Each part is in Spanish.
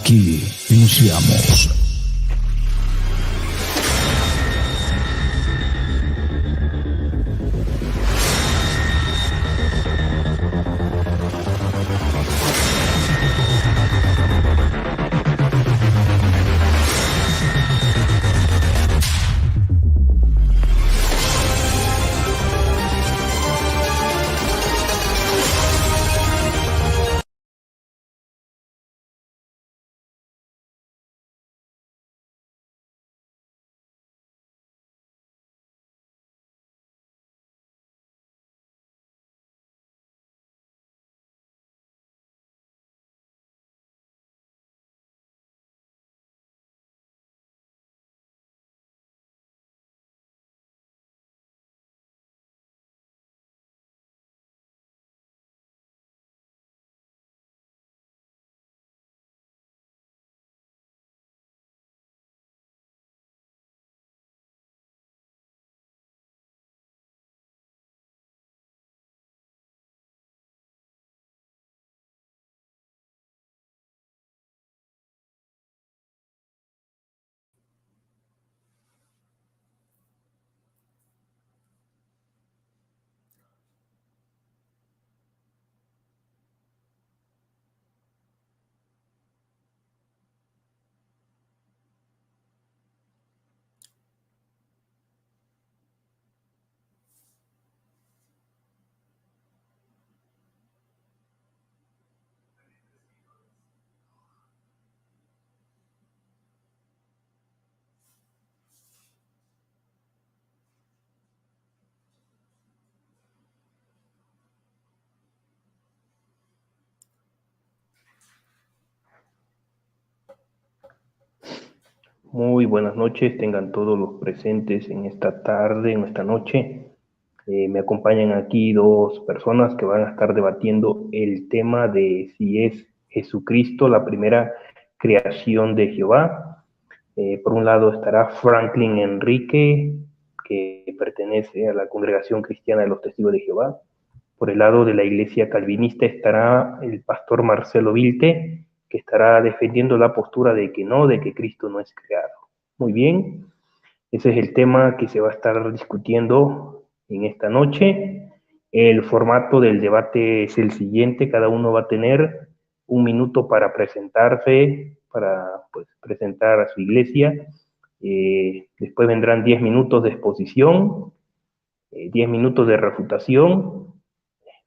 Aquí iniciamos. Muy buenas noches, tengan todos los presentes en esta tarde, en esta noche. Me acompañan aquí dos personas que van a estar debatiendo el tema de si es Jesucristo la primera creación de Jehová. Por un lado estará Franklin Enrique, que pertenece a la Congregación Cristiana de los Testigos de Jehová. Por el lado de la Iglesia Calvinista estará el pastor Marcelo Vilte, que estará defendiendo la postura de que no, de que Cristo no es creado. Muy bien, ese es el tema que se va a estar discutiendo en esta noche. El formato del debate es el siguiente: cada uno va a tener un minuto para presentarse, para presentar a su iglesia. Después vendrán 10 minutos de exposición, 10 minutos de refutación,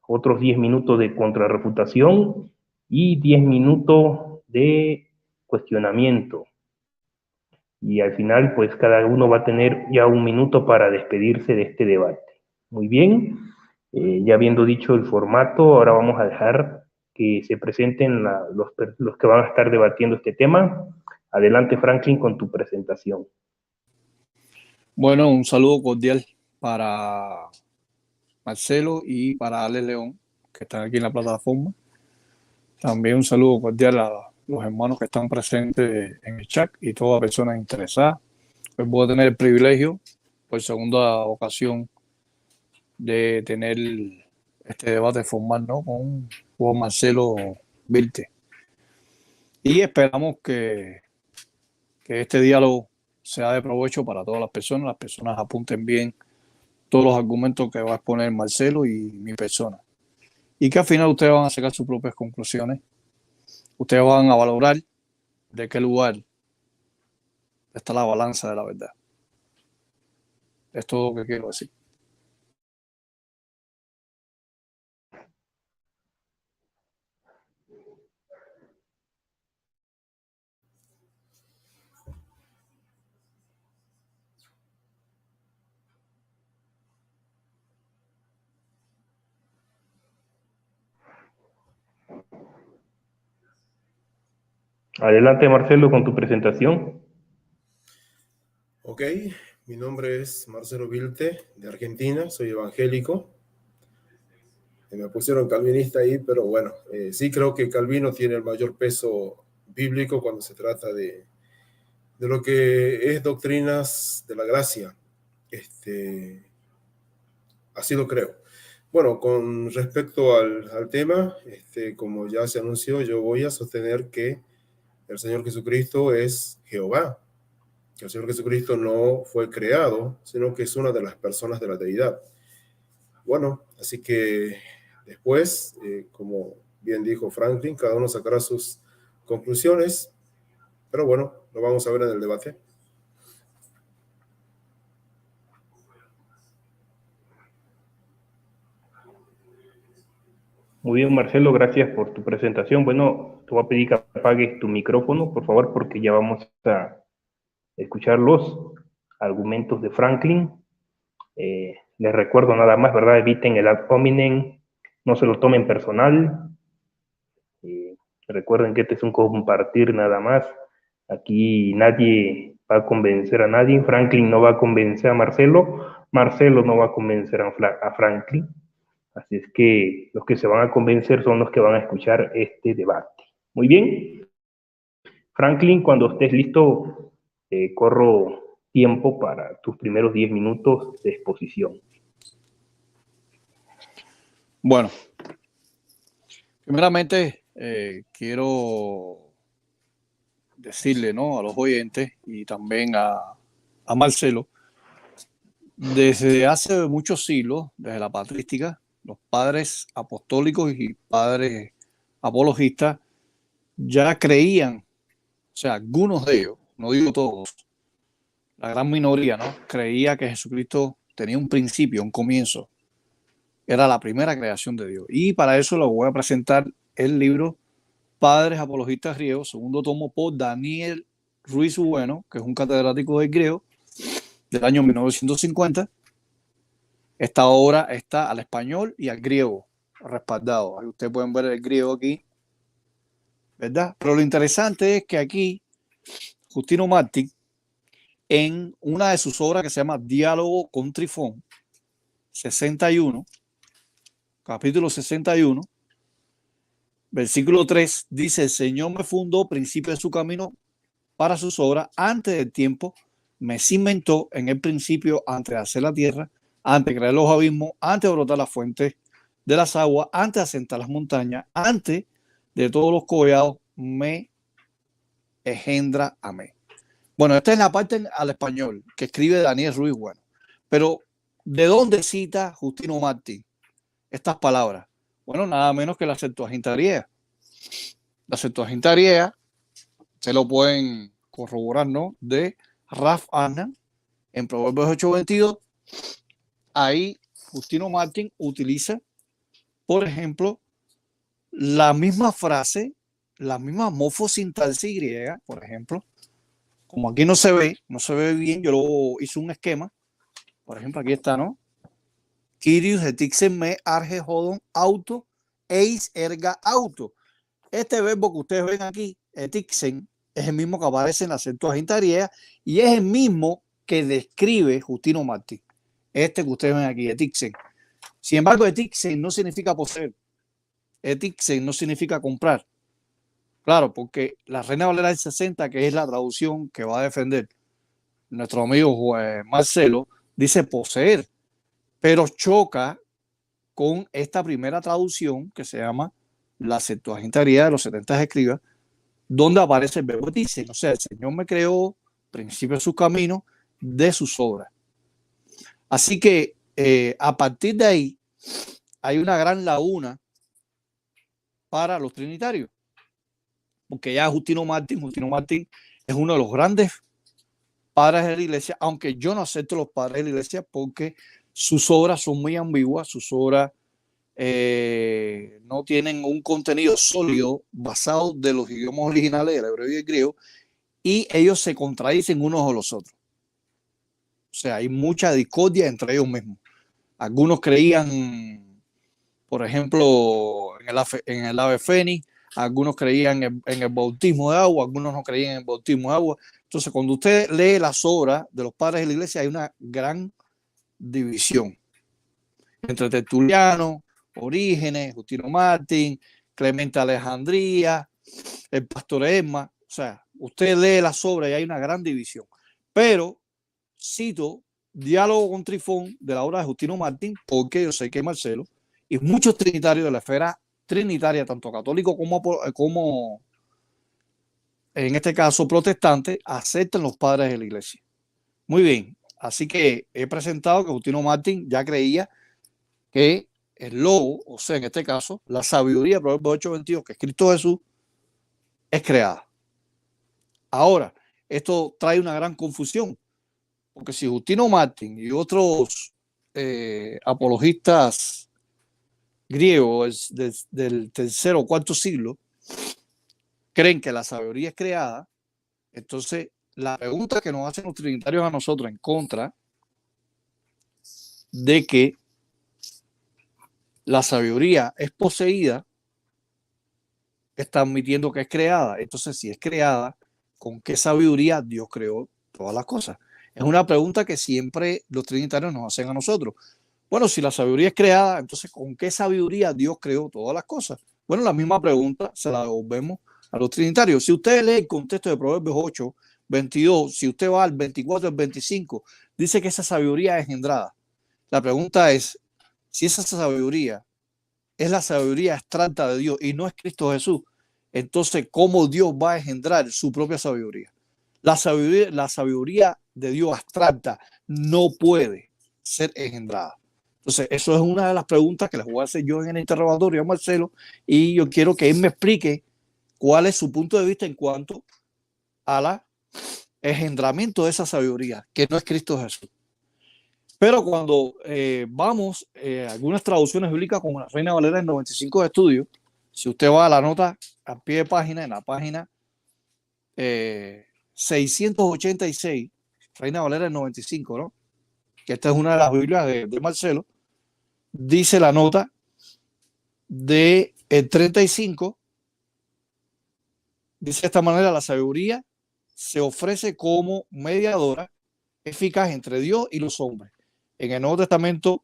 otros 10 minutos de contrarrefutación y 10 minutos de cuestionamiento. Y al final, pues cada uno va a tener ya un minuto para despedirse de este debate. Muy bien, ya habiendo dicho el formato, ahora vamos a dejar que se presenten los que van a estar debatiendo este tema. Adelante, Franklin, con tu presentación. Bueno, un saludo cordial para Marcelo y para Ale León, que están aquí en la plataforma. También un saludo cordial a los hermanos que están presentes en el chat y todas las personas interesadas. Hoy voy a tener el privilegio, por segunda ocasión, de tener este debate formal, ¿no?, con Marcelo Vilte. Y esperamos que este diálogo sea de provecho para todas las personas apunten bien todos los argumentos que va a exponer Marcelo y mi persona. Y que al final ustedes van a sacar sus propias conclusiones. Ustedes van a valorar de qué lugar está la balanza de la verdad. Es todo lo que quiero decir. Adelante, Marcelo, con tu presentación. Ok, mi nombre es Marcelo Vilte, de Argentina, soy evangélico. Me pusieron calvinista ahí, pero bueno, sí creo que Calvino tiene el mayor peso bíblico cuando se trata de lo que es doctrinas de la gracia. Así lo creo. Bueno, con respecto al tema, como ya se anunció, yo voy a sostener que el Señor Jesucristo es Jehová. El Señor Jesucristo no fue creado, sino que es una de las personas de la deidad. Bueno, así que después, como bien dijo Franklin, cada uno sacará sus conclusiones, pero bueno, lo vamos a ver en el debate. Muy bien, Marcelo, gracias por tu presentación. Bueno, te voy a pedir que apagues tu micrófono, por favor, porque ya vamos a escuchar los argumentos de Franklin. Les recuerdo nada más, ¿verdad? Eviten el ad hominem, no se lo tomen personal. Recuerden que este es un compartir nada más. Aquí nadie va a convencer a nadie. Franklin no va a convencer a Marcelo. Marcelo no va a convencer a Franklin. Así es que los que se van a convencer son los que van a escuchar este debate. Muy bien. Franklin, cuando estés listo, corro tiempo para tus primeros 10 minutos de exposición. Bueno, primeramente quiero decirle, ¿no?, a los oyentes y también a Marcelo, desde hace muchos siglos, desde la patrística, los padres apostólicos y padres apologistas ya creían, o sea, algunos de ellos, no digo todos, la gran minoría, ¿no?, creía que Jesucristo tenía un principio, un comienzo. Era la primera creación de Dios. Y para eso les voy a presentar el libro Padres Apologistas Griegos, segundo tomo por Daniel Ruiz Bueno, que es un catedrático de griego del año 1950. Esta obra está al español y al griego respaldado. Ahí ustedes pueden ver el griego aquí, ¿verdad? Pero lo interesante es que aquí Justino Mártir, en una de sus obras que se llama Diálogo con Trifón, 61, capítulo 61, versículo 3, dice: el Señor me fundó principio de su camino para sus obras, antes del tiempo me cimentó en el principio, antes de hacer la tierra, antes de crear los abismos, antes de brotar las fuentes de las aguas, antes de asentar las montañas, antes de todos los collados, me engendra a mí. Bueno, esta es la parte al español que escribe Daniel Ruiz Bueno. Pero, ¿de dónde cita Justino Mártir estas palabras? Bueno, nada menos que la Septuaginta griega. La Septuaginta griega se lo pueden corroborar, ¿no?, de Raf Annan en Proverbios 8:22. Ahí Justino Mártir utiliza, por ejemplo, la misma frase, la misma morfosintaxis griega, por ejemplo. Como aquí no se ve bien, yo lo hice un esquema. Por ejemplo, aquí está, ¿no? Kyrios etixen me arge hodon auto eis erga auto. Este verbo que ustedes ven aquí, etixen, es el mismo que aparece en la Septuaginta griega y es el mismo que describe Justino Mártir. Este que ustedes ven aquí, etixen. Sin embargo, etixen no significa poseer. Etixen no significa comprar. Claro, porque la Reina Valera del 60, que es la traducción que va a defender nuestro amigo Marcelo, dice poseer, pero choca con esta primera traducción que se llama la Septuaginta griega de los 70 escribas, donde aparece el verbo dice, o sea, el Señor me creó, principio de su camino, de sus obras. Así que a partir de ahí hay una gran laguna para los trinitarios, porque ya Justino Mártir es uno de los grandes padres de la iglesia, aunque yo no acepto los padres de la iglesia porque sus obras son muy ambiguas, sus obras no tienen un contenido sólido basado de los idiomas originales del hebreo y el griego, y ellos se contradicen unos a los otros. O sea, hay mucha discordia entre ellos mismos. Algunos creían, por ejemplo, en el ave fénix, algunos creían en el bautismo de agua, algunos no creían en el bautismo de agua. Entonces, cuando usted lee las obras de los padres de la iglesia, hay una gran división entre Tertuliano, Orígenes, Justino Mártir, Clemente Alejandría, el pastor Esma. O sea, usted lee las obras y hay una gran división. Pero cito Diálogo con Trifón de la obra de Justino Mártir, porque yo sé que Marcelo y muchos trinitarios de la esfera trinitaria, tanto católico como en este caso protestantes, aceptan los padres de la iglesia. Muy bien, así que he presentado que Justino Martín ya creía que el logo, o sea, en este caso, la sabiduría de Proverbios 8:22, que es Cristo Jesús, es creada. Ahora, esto trae una gran confusión, porque si Justino Martín y otros apologistas griegos del tercer o cuarto siglo creen que la sabiduría es creada, entonces la pregunta que nos hacen los trinitarios a nosotros en contra de que la sabiduría es poseída, está admitiendo que es creada. Entonces, si es creada, ¿con qué sabiduría Dios creó todas las cosas? Es una pregunta que siempre los trinitarios nos hacen a nosotros. Bueno, si la sabiduría es creada, entonces ¿con qué sabiduría Dios creó todas las cosas? Bueno, la misma pregunta se la devolvemos a los trinitarios. Si usted lee el contexto de Proverbios 8:22, si usted va al 24 al 25, dice que esa sabiduría es engendrada. La pregunta es, si esa sabiduría es la sabiduría abstracta de Dios y no es Cristo Jesús, entonces ¿cómo Dios va a engendrar su propia sabiduría? La sabiduría de Dios abstracta no puede ser engendrada. Entonces, eso es una de las preguntas que les voy a hacer yo en el interrogatorio a Marcelo, y yo quiero que él me explique cuál es su punto de vista en cuanto a la engendramiento de esa sabiduría, que no es Cristo Jesús. Pero cuando vamos a algunas traducciones bíblicas como la Reina Valera en 95 de estudio, si usted va a la nota a pie de página, en la página 686, Reina Valera en 95, ¿no? Que esta es una de las Biblias de Marcelo, dice la nota de el 35, dice de esta manera: la sabiduría se ofrece como mediadora eficaz entre Dios y los hombres. En el Nuevo Testamento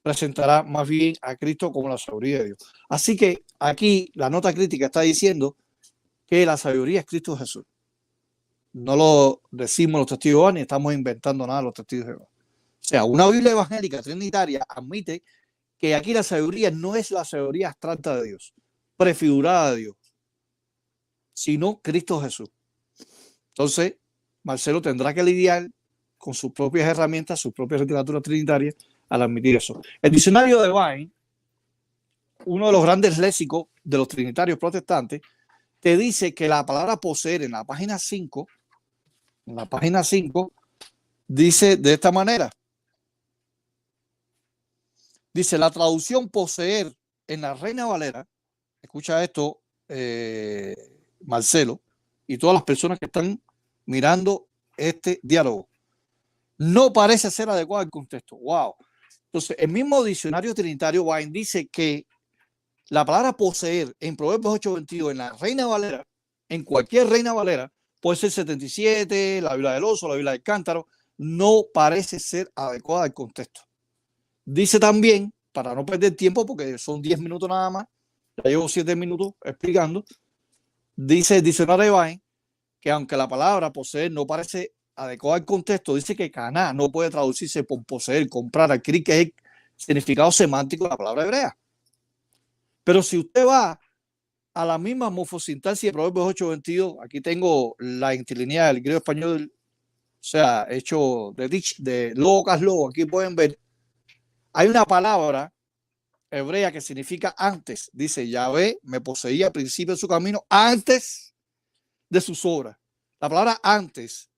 presentará más bien a Cristo como la sabiduría de Dios. Así que aquí la nota crítica está diciendo que la sabiduría es Cristo Jesús. No lo decimos los testigos de Jehová ni estamos inventando nada los testigos de Jehová. O sea, una Biblia evangélica trinitaria admite que aquí la sabiduría no es la sabiduría abstracta de Dios, prefigurada de Dios, sino Cristo Jesús. Entonces, Marcelo tendrá que lidiar con sus propias herramientas, sus propias literaturas trinitarias al admitir eso. El diccionario de Vine, uno de los grandes léxicos de los trinitarios protestantes, te dice que la palabra poseer en la página 5, dice de esta manera. Dice: la traducción poseer en la Reina Valera, escucha esto, Marcelo, y todas las personas que están mirando este diálogo, no parece ser adecuado al contexto. Wow. Entonces, el mismo diccionario trinitario Vine dice que la palabra poseer en Proverbios 8:22 en la Reina Valera, en cualquier Reina Valera, puede ser 77, la Biblia del Oso, la Biblia del Cántaro, no parece ser adecuada al contexto. Dice también, para no perder tiempo, porque son 10 minutos nada más, ya llevo 7 minutos explicando, dice el diccionario de Vine que aunque la palabra poseer no parece adecuada al contexto, dice que caná no puede traducirse por poseer, comprar, adquirir, que es el significado semántico de la palabra hebrea. Pero si usted va a la misma morfosintaxis de Proverbios 8:22, aquí tengo la interlineada del griego español, o sea, hecho de locas, aquí pueden ver, hay una palabra hebrea que significa antes. Dice: Yahvé me poseía al principio de su camino, antes de sus obras. La palabra antes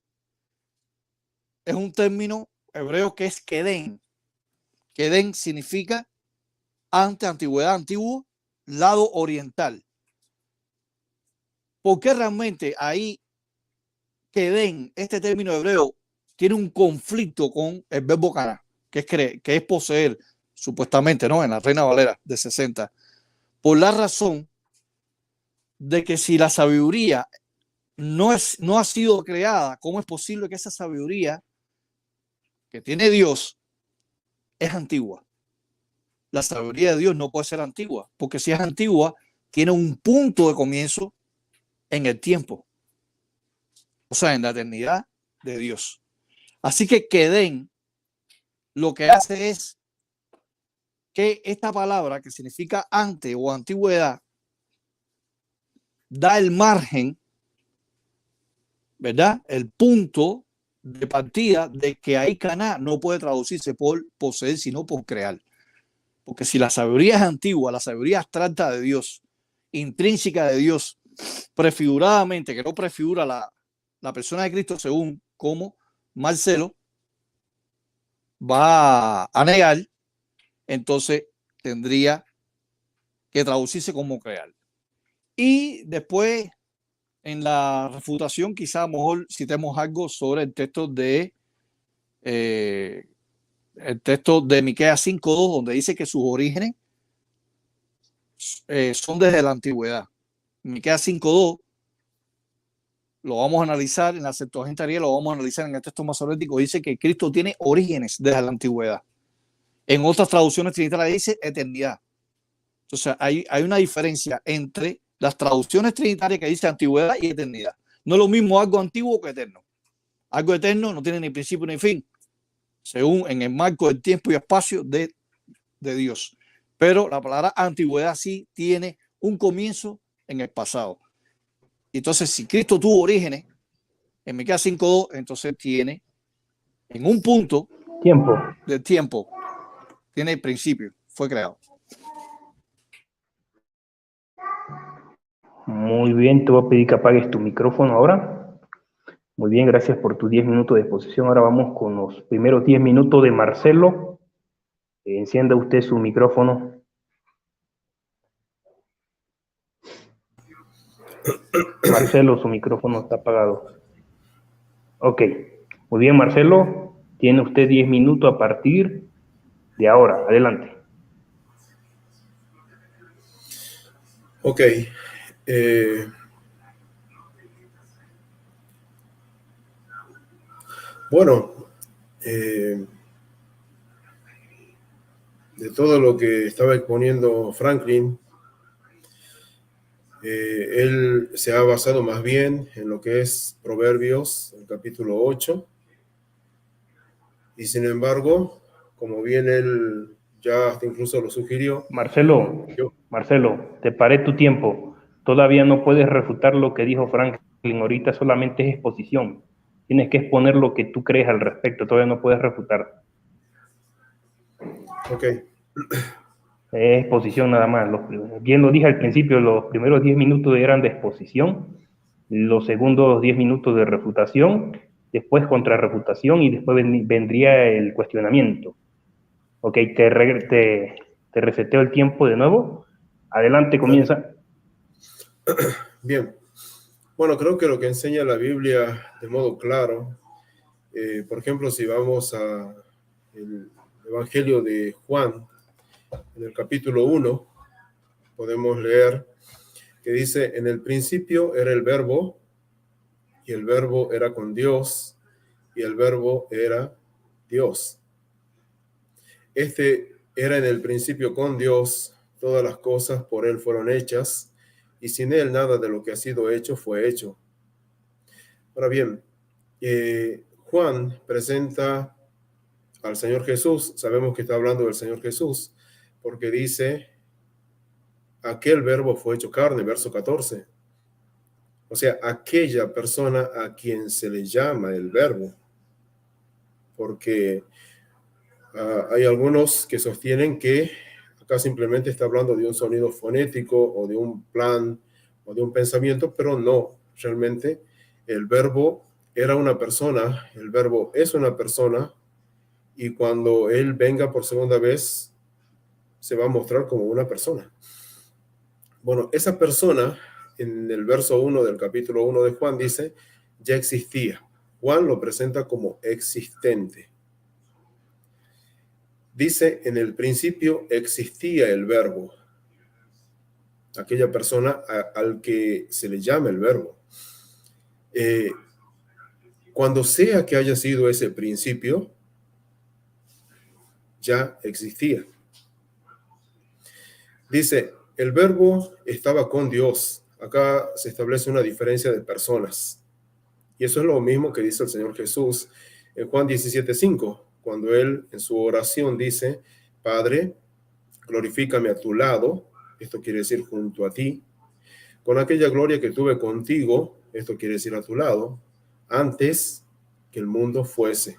es un término hebreo que es kedén. Kedén significa antes, antigüedad, antiguo, lado oriental. ¿Por qué realmente ahí kedén, este término hebreo, tiene un conflicto con el verbo caná, que es poseer, supuestamente, ¿no? En la Reina Valera de 60. Por la razón de que si la sabiduría no ha sido creada, ¿cómo es posible que esa sabiduría que tiene Dios es antigua? La sabiduría de Dios no puede ser antigua, porque si es antigua, tiene un punto de comienzo en el tiempo, o sea, en la eternidad de Dios. Así que Kedén lo que hace es que esta palabra, que significa antes o antigüedad, da el margen ¿verdad? El punto de partida de que ahí Caná no puede traducirse por poseer, sino por crear. Porque si la sabiduría es antigua, la sabiduría abstracta de Dios, intrínseca de Dios, prefiguradamente, que no prefigura la persona de Cristo, según como Marcelo va a negar, entonces tendría que traducirse como crear. Y después, en la refutación, quizá a lo mejor citemos algo sobre el texto de Miqueas 5:2, donde dice que sus orígenes son desde la antigüedad. Miqueas 5:2 lo vamos a analizar en la Septuaginta griega, lo vamos a analizar en el texto masorético. Dice que Cristo tiene orígenes desde la antigüedad. En otras traducciones trinitarias dice eternidad. Entonces hay una diferencia entre las traducciones trinitarias que dice antigüedad y eternidad. No es lo mismo algo antiguo que eterno. Algo eterno no tiene ni principio ni fin, según en el marco del tiempo y espacio de Dios. Pero la palabra antigüedad sí tiene un comienzo en el pasado. Entonces, si Cristo tuvo orígenes en Miqueas 5:2, entonces tiene en un punto del tiempo, tiene principio, fue creado. Muy bien, te voy a pedir que apagues tu micrófono ahora. Muy bien, gracias por tus 10 minutos de exposición. Ahora vamos con los primeros 10 minutos de Marcelo. Encienda usted su micrófono. Marcelo, su micrófono está apagado. Ok, muy bien, Marcelo. Tiene usted 10 minutos a partir de ahora. Adelante. Ok. Bueno, de todo lo que estaba exponiendo Franklin, él se ha basado más bien en lo que es Proverbios, el capítulo 8, y sin embargo, como bien él ya hasta incluso lo sugirió. Marcelo, te paré tu tiempo. Todavía no puedes refutar lo que dijo Franklin. Ahorita solamente es exposición. Tienes que exponer lo que tú crees al respecto. Todavía no puedes refutar. Ok. Es exposición nada más. Bien lo dije al principio, los primeros 10 minutos eran de exposición, los segundos 10 minutos de refutación, después contrarrefutación y después vendría el cuestionamiento. Ok, te reseteo el tiempo de nuevo. Adelante, comienza. Bien. Bueno, creo que lo que enseña la Biblia de modo claro, por ejemplo, si vamos al Evangelio de Juan, en el capítulo 1, podemos leer que dice: en el principio era el Verbo, y el Verbo era con Dios, y el Verbo era Dios. Este era en el principio con Dios, todas las cosas por él fueron hechas, y sin él nada de lo que ha sido hecho fue hecho. Ahora bien, Juan presenta al Señor Jesús. Sabemos que está hablando del Señor Jesús, porque dice: aquel verbo fue hecho carne, verso 14. O sea, aquella persona a quien se le llama el verbo. Porque hay algunos que sostienen que acá simplemente está hablando de un sonido fonético o de un plan o de un pensamiento, pero no, realmente el verbo era una persona, el verbo es una persona, y cuando él venga por segunda vez se va a mostrar como una persona. Bueno, esa persona en el verso 1 del capítulo 1 de Juan dice: ya existía. Juan lo presenta como existente. Dice: en el principio existía el verbo, aquella persona al que se le llama el verbo. Cuando sea que haya sido ese principio, ya existía. Dice: el verbo estaba con Dios. Acá se establece una diferencia de personas. Y eso es lo mismo que dice el Señor Jesús en Juan 17:5, cuando él en su oración dice: Padre, glorifícame a tu lado, esto quiere decir junto a ti, con aquella gloria que tuve contigo, esto quiere decir a tu lado, antes que el mundo fuese.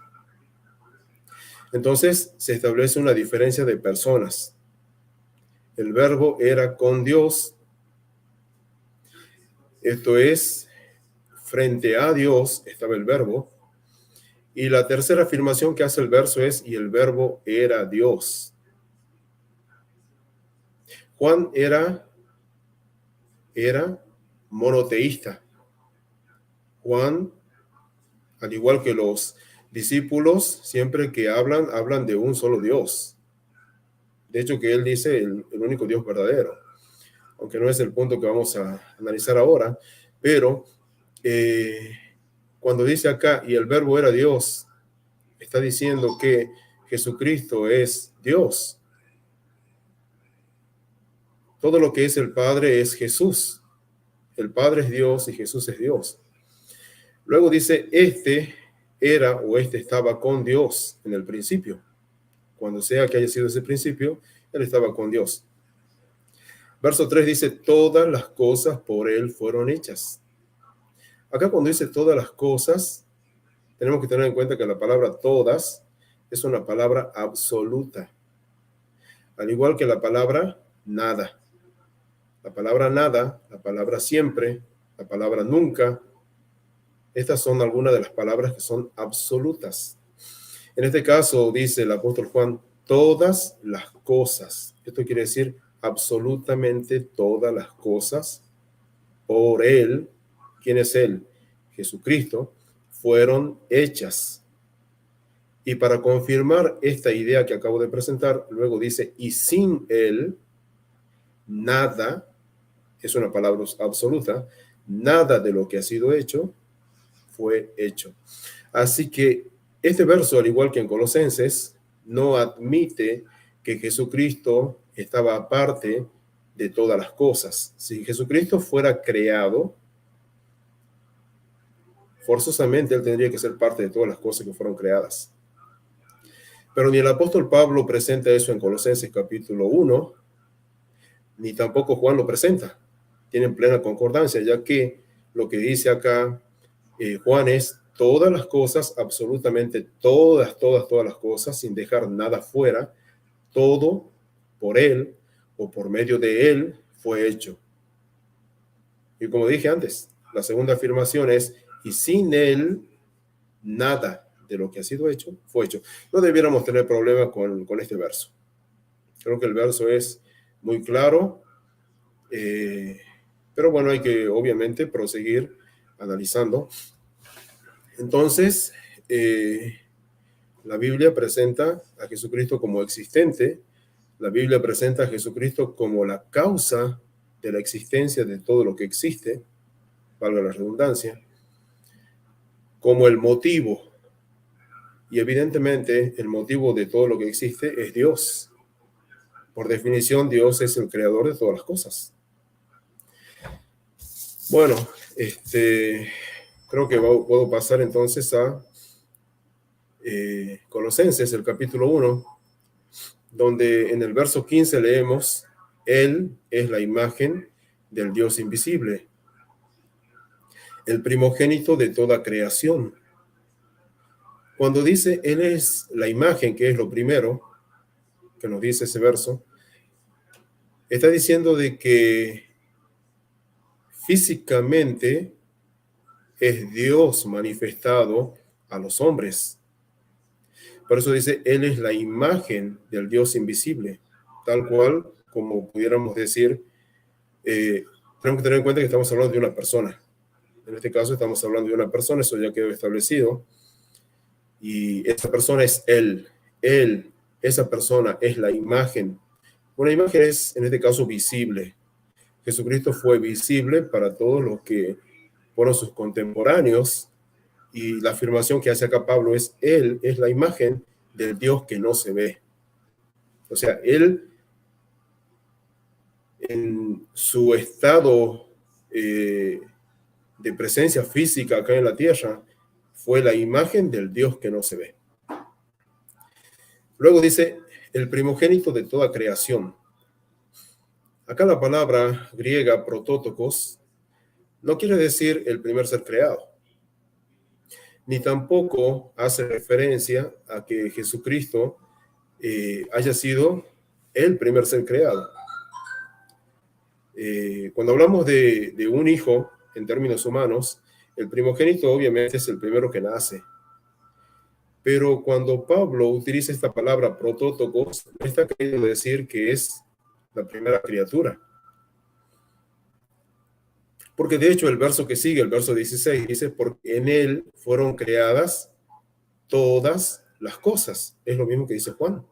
Entonces se establece una diferencia de personas. El verbo era con Dios. Esto es, frente a Dios estaba el verbo. Y la tercera afirmación que hace el verso es, y el verbo era Dios. Juan era monoteísta. Juan, al igual que los discípulos, siempre que hablan de un solo Dios. De hecho, que él dice el único Dios verdadero, aunque no es el punto que vamos a analizar ahora, pero cuando dice acá, y el verbo era Dios, está diciendo que Jesucristo es Dios. Todo lo que es el Padre es Jesús. El Padre es Dios y Jesús es Dios. Luego dice, este estaba con Dios en el principio. Cuando sea que haya sido ese principio, él estaba con Dios. Verso 3 dice, todas las cosas por él fueron hechas. Acá cuando dice todas las cosas, tenemos que tener en cuenta que la palabra todas es una palabra absoluta, al igual que la palabra nada. La palabra nada, la palabra siempre, la palabra nunca, estas son algunas de las palabras que son absolutas. En este caso dice el apóstol Juan, todas las cosas. Esto quiere decir absolutamente todas las cosas por él. ¿Quién es él? Jesucristo. Fueron hechas. Y para confirmar esta idea que acabo de presentar, luego dice, y sin él, nada, es una palabra absoluta, nada de lo que ha sido hecho fue hecho. Así que este verso, al igual que en Colosenses, no admite que Jesucristo estaba aparte de todas las cosas. Si Jesucristo fuera creado, forzosamente él tendría que ser parte de todas las cosas que fueron creadas. Pero ni el apóstol Pablo presenta eso en Colosenses capítulo 1, ni tampoco Juan lo presenta. Tienen plena concordancia, ya que lo que dice acá Juan es todas las cosas, absolutamente todas las cosas, sin dejar nada fuera, todo por él o por medio de él fue hecho. Y como dije antes, la segunda afirmación es, y sin él, nada de lo que ha sido hecho fue hecho. No debiéramos tener problema con este verso. Creo que el verso es muy claro, pero bueno, hay que obviamente proseguir analizando. Entonces, la Biblia presenta a Jesucristo como existente, la Biblia presenta a Jesucristo como la causa de la existencia de todo lo que existe, valga la redundancia, como el motivo, y evidentemente el motivo de todo lo que existe es Dios. Por definición, Dios es el creador de todas las cosas. Bueno, creo que puedo pasar entonces a Colosenses, el capítulo 1, donde en el verso 15 leemos, Él es la imagen del Dios invisible, el primogénito de toda creación. Cuando dice Él es la imagen, que es lo primero que nos dice ese verso, está diciendo de que físicamente es Dios manifestado a los hombres. Por eso dice, Él es la imagen del Dios invisible, tal cual como pudiéramos decir, tenemos que tener en cuenta que estamos hablando de una persona. En este caso estamos hablando de una persona, eso ya quedó establecido, y esa persona es Él, esa persona es la imagen. Una imagen es, en este caso, visible. Jesucristo fue visible para todos los que fueron sus contemporáneos, y la afirmación que hace acá Pablo es, Él es la imagen del Dios que no se ve. O sea, Él, en su estado de presencia física acá en la tierra, fue la imagen del Dios que no se ve. Luego dice, el primogénito de toda creación. Acá la palabra griega protótokos no quiere decir el primer ser creado. ni tampoco hace referencia a que Jesucristo haya sido el primer ser creado. Cuando hablamos de un hijo en términos humanos, el primogénito obviamente es el primero que nace. Pero cuando Pablo utiliza esta palabra protótocos, no está queriendo decir que es la primera criatura. Porque de hecho el verso que sigue, el verso 16, dice, porque en él fueron creadas todas las cosas. Es lo mismo que dice Juan.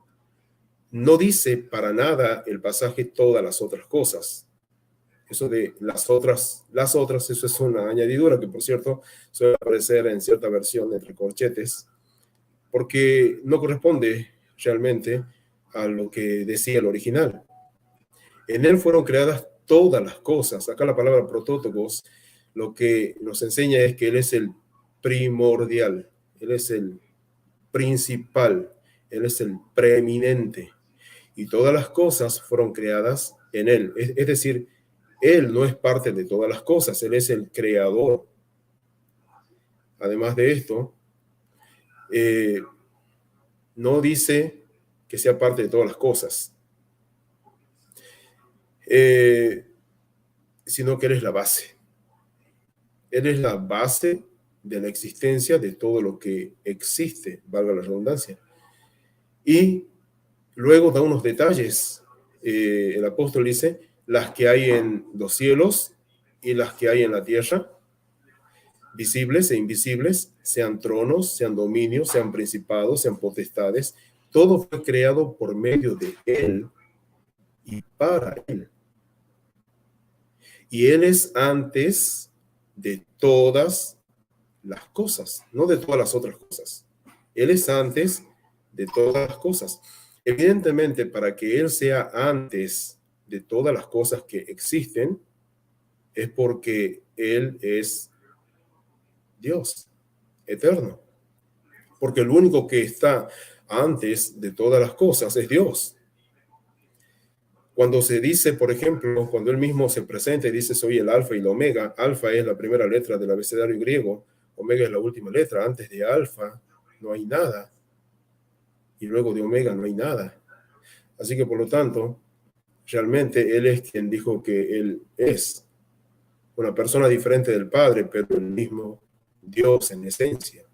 No dice para nada el pasaje todas las otras cosas. Eso de las otras, eso es una añadidura que, por cierto, suele aparecer en cierta versión entre corchetes, porque no corresponde realmente a lo que decía el original. En él fueron creadas todas las cosas. Acá la palabra protótocos lo que nos enseña es que él es el primordial, él es el principal, él es el preeminente. Y todas las cosas fueron creadas en él. Es decir, él no es parte de todas las cosas, él es el creador. Además de esto, no dice que sea parte de todas las cosas, sino que él es la base. Él es la base de la existencia de todo lo que existe, valga la redundancia. Y luego da unos detalles. El apóstol dice, las que hay en los cielos y las que hay en la tierra, visibles e invisibles, sean tronos, sean dominios, sean principados, sean potestades, todo fue creado por medio de él y para él. Y él es antes de todas las cosas, no de todas las otras cosas. Él es antes de todas las cosas. Evidentemente, para que él sea antes de todas las cosas que existen, es porque él es Dios eterno. Porque el único que está antes de todas las cosas es Dios. Cuando se dice, por ejemplo, cuando él mismo se presenta y dice, soy el alfa y el omega, alfa es la primera letra del abecedario griego, omega es la última letra, antes de alfa no hay nada, y luego de omega no hay nada. Así que, por lo tanto, realmente él es quien dijo que él es una persona diferente del Padre, pero el mismo Dios en esencia.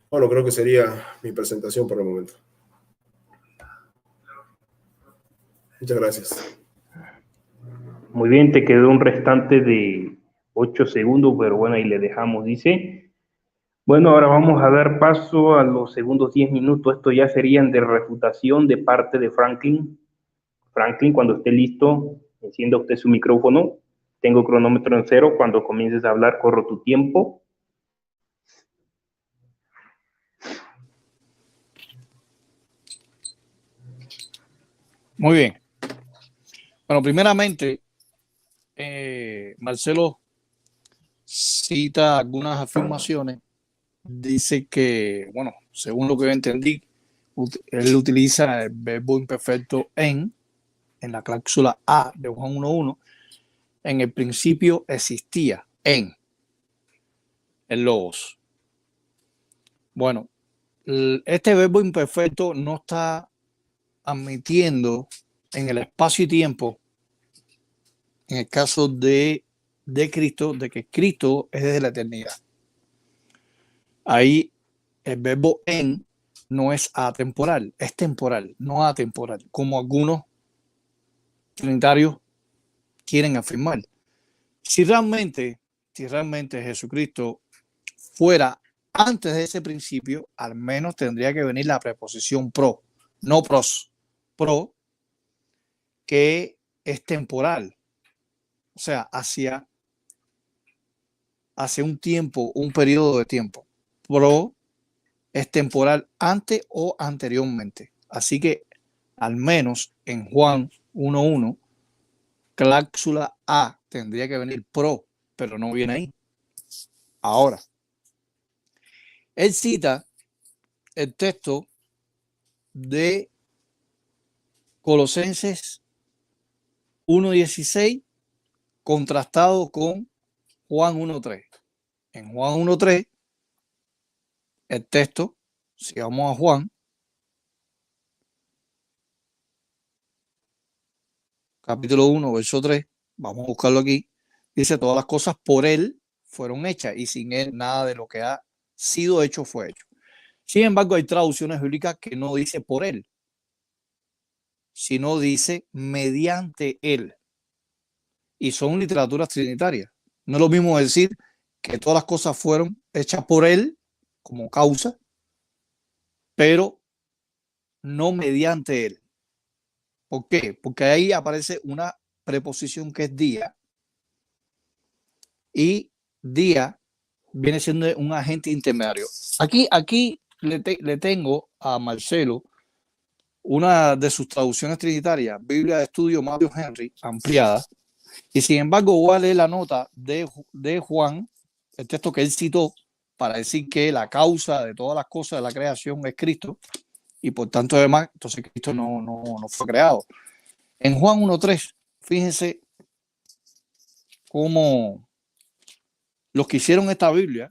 Bueno, creo que sería mi presentación por el momento. Muchas gracias. Muy bien, te quedó un restante de 8 segundos, pero bueno, ahí le dejamos, dice. Bueno, ahora vamos a dar paso a los segundos 10 minutos. Esto ya serían de refutación de parte de Franklin. Franklin, cuando esté listo, encienda usted su micrófono. Tengo cronómetro en 0. Cuando comiences a hablar, corro tu tiempo. Muy bien. Bueno, primeramente, Marcelo cita algunas afirmaciones. Dice que, bueno, según lo que yo entendí, él utiliza el verbo imperfecto en la cláusula A de Juan 1.1. En el principio existía en el logos. Bueno, este verbo imperfecto no está admitiendo en el espacio y tiempo, en el caso de Cristo, de que Cristo es desde la eternidad. Ahí el verbo en no es atemporal, es temporal, no atemporal, como algunos trinitarios quieren afirmar. Si realmente Jesucristo fuera antes de ese principio, al menos tendría que venir la preposición pro, no pros, pro, que es temporal, o sea, hacia un tiempo, un periodo de tiempo. Pro es temporal antes o anteriormente. Así que al menos en Juan 1.1, cláusula A tendría que venir pro, pero no viene ahí. Ahora, él cita el texto de Colosenses 1.16 contrastado con Juan 1.3. En Juan 1.3 el texto, si vamos a Juan, capítulo 1, verso 3, vamos a buscarlo aquí, dice, todas las cosas por él fueron hechas y sin él nada de lo que ha sido hecho fue hecho. Sin embargo, hay traducciones bíblicas que no dice por él, sino dice mediante él. Y son literaturas trinitarias. No es lo mismo decir que todas las cosas fueron hechas por él como causa, pero no mediante él. ¿Por qué? Porque ahí aparece una preposición que es día, y día viene siendo un agente intermediario. Aquí le tengo a Marcelo una de sus traducciones trinitarias, Biblia de Estudio Matthew Henry, ampliada, y sin embargo voy a leer la nota de Juan, el texto que él citó, para decir que la causa de todas las cosas de la creación es Cristo, y por tanto además, entonces Cristo no fue creado. En Juan 1.3, fíjense cómo los que hicieron esta Biblia,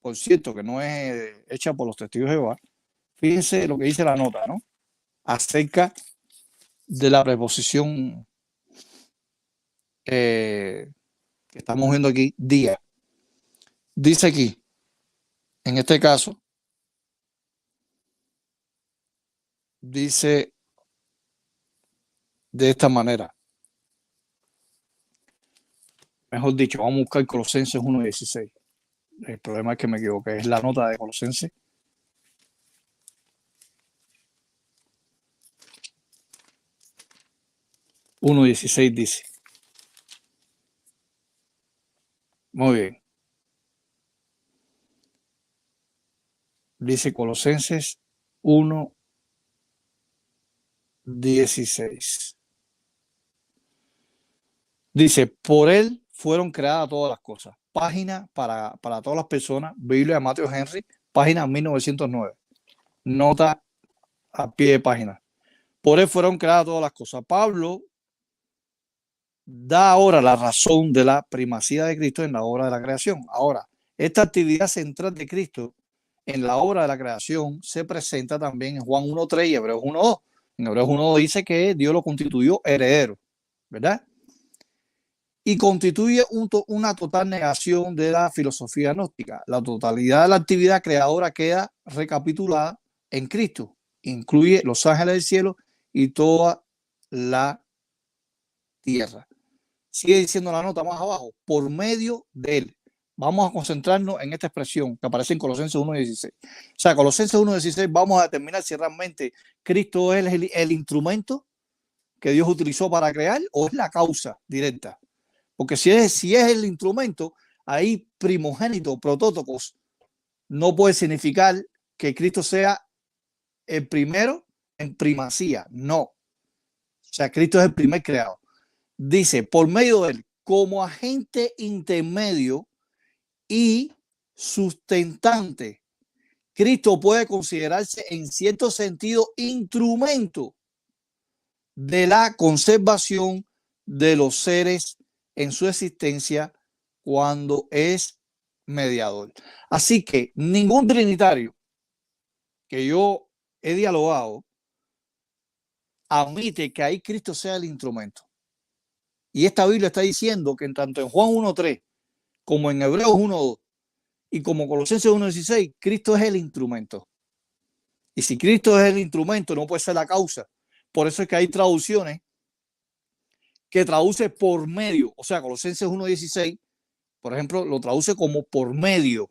por cierto, que no es hecha por los testigos de Jehová, fíjense lo que dice la nota, ¿no? Acerca de la preposición que estamos viendo aquí, día. Dice aquí, en este caso, dice de esta manera. Mejor dicho, vamos a buscar Colosenses 1.16. El problema es que me equivoqué, es la nota de Colosenses. (1.16) dice. Muy bien. Dice Colosenses 1.16. Dice, por él fueron creadas todas las cosas. Página para todas las personas, Biblia de Matthew Henry, página 1909. Nota a pie de página. Por él fueron creadas todas las cosas. Pablo da ahora la razón de la primacía de Cristo en la obra de la creación. Ahora, esta actividad central de Cristo en la obra de la creación se presenta también en Juan 1.3 y Hebreos 1.2. En Hebreos 1.2 dice que Dios lo constituyó heredero, ¿verdad? Y constituye una total negación de la filosofía gnóstica. La totalidad de la actividad creadora queda recapitulada en Cristo. Incluye los ángeles del cielo y toda la tierra. Sigue diciendo la nota más abajo, por medio de él. Vamos a concentrarnos en esta expresión que aparece en Colosenses 1.16. O sea, Colosenses 1.16 vamos a determinar si realmente Cristo es el instrumento que Dios utilizó para crear o es la causa directa. Porque si es el instrumento, ahí primogénito, protótocos, no puede significar que Cristo sea el primero en primacía. No. O sea, Cristo es el primer creado. Dice, por medio de él, como agente intermedio y sustentante, Cristo puede considerarse en cierto sentido instrumento de la conservación de los seres en su existencia cuando es mediador. Así que ningún trinitario que yo he dialogado admite que ahí Cristo sea el instrumento. Y esta Biblia está diciendo que tanto en Juan 1.3 como en Hebreos 1.2 y como Colosenses 1.16, Cristo es el instrumento. Y si Cristo es el instrumento, no puede ser la causa. Por eso es que hay traducciones que traduce por medio. O sea, Colosenses 1.16, por ejemplo, lo traduce como por medio.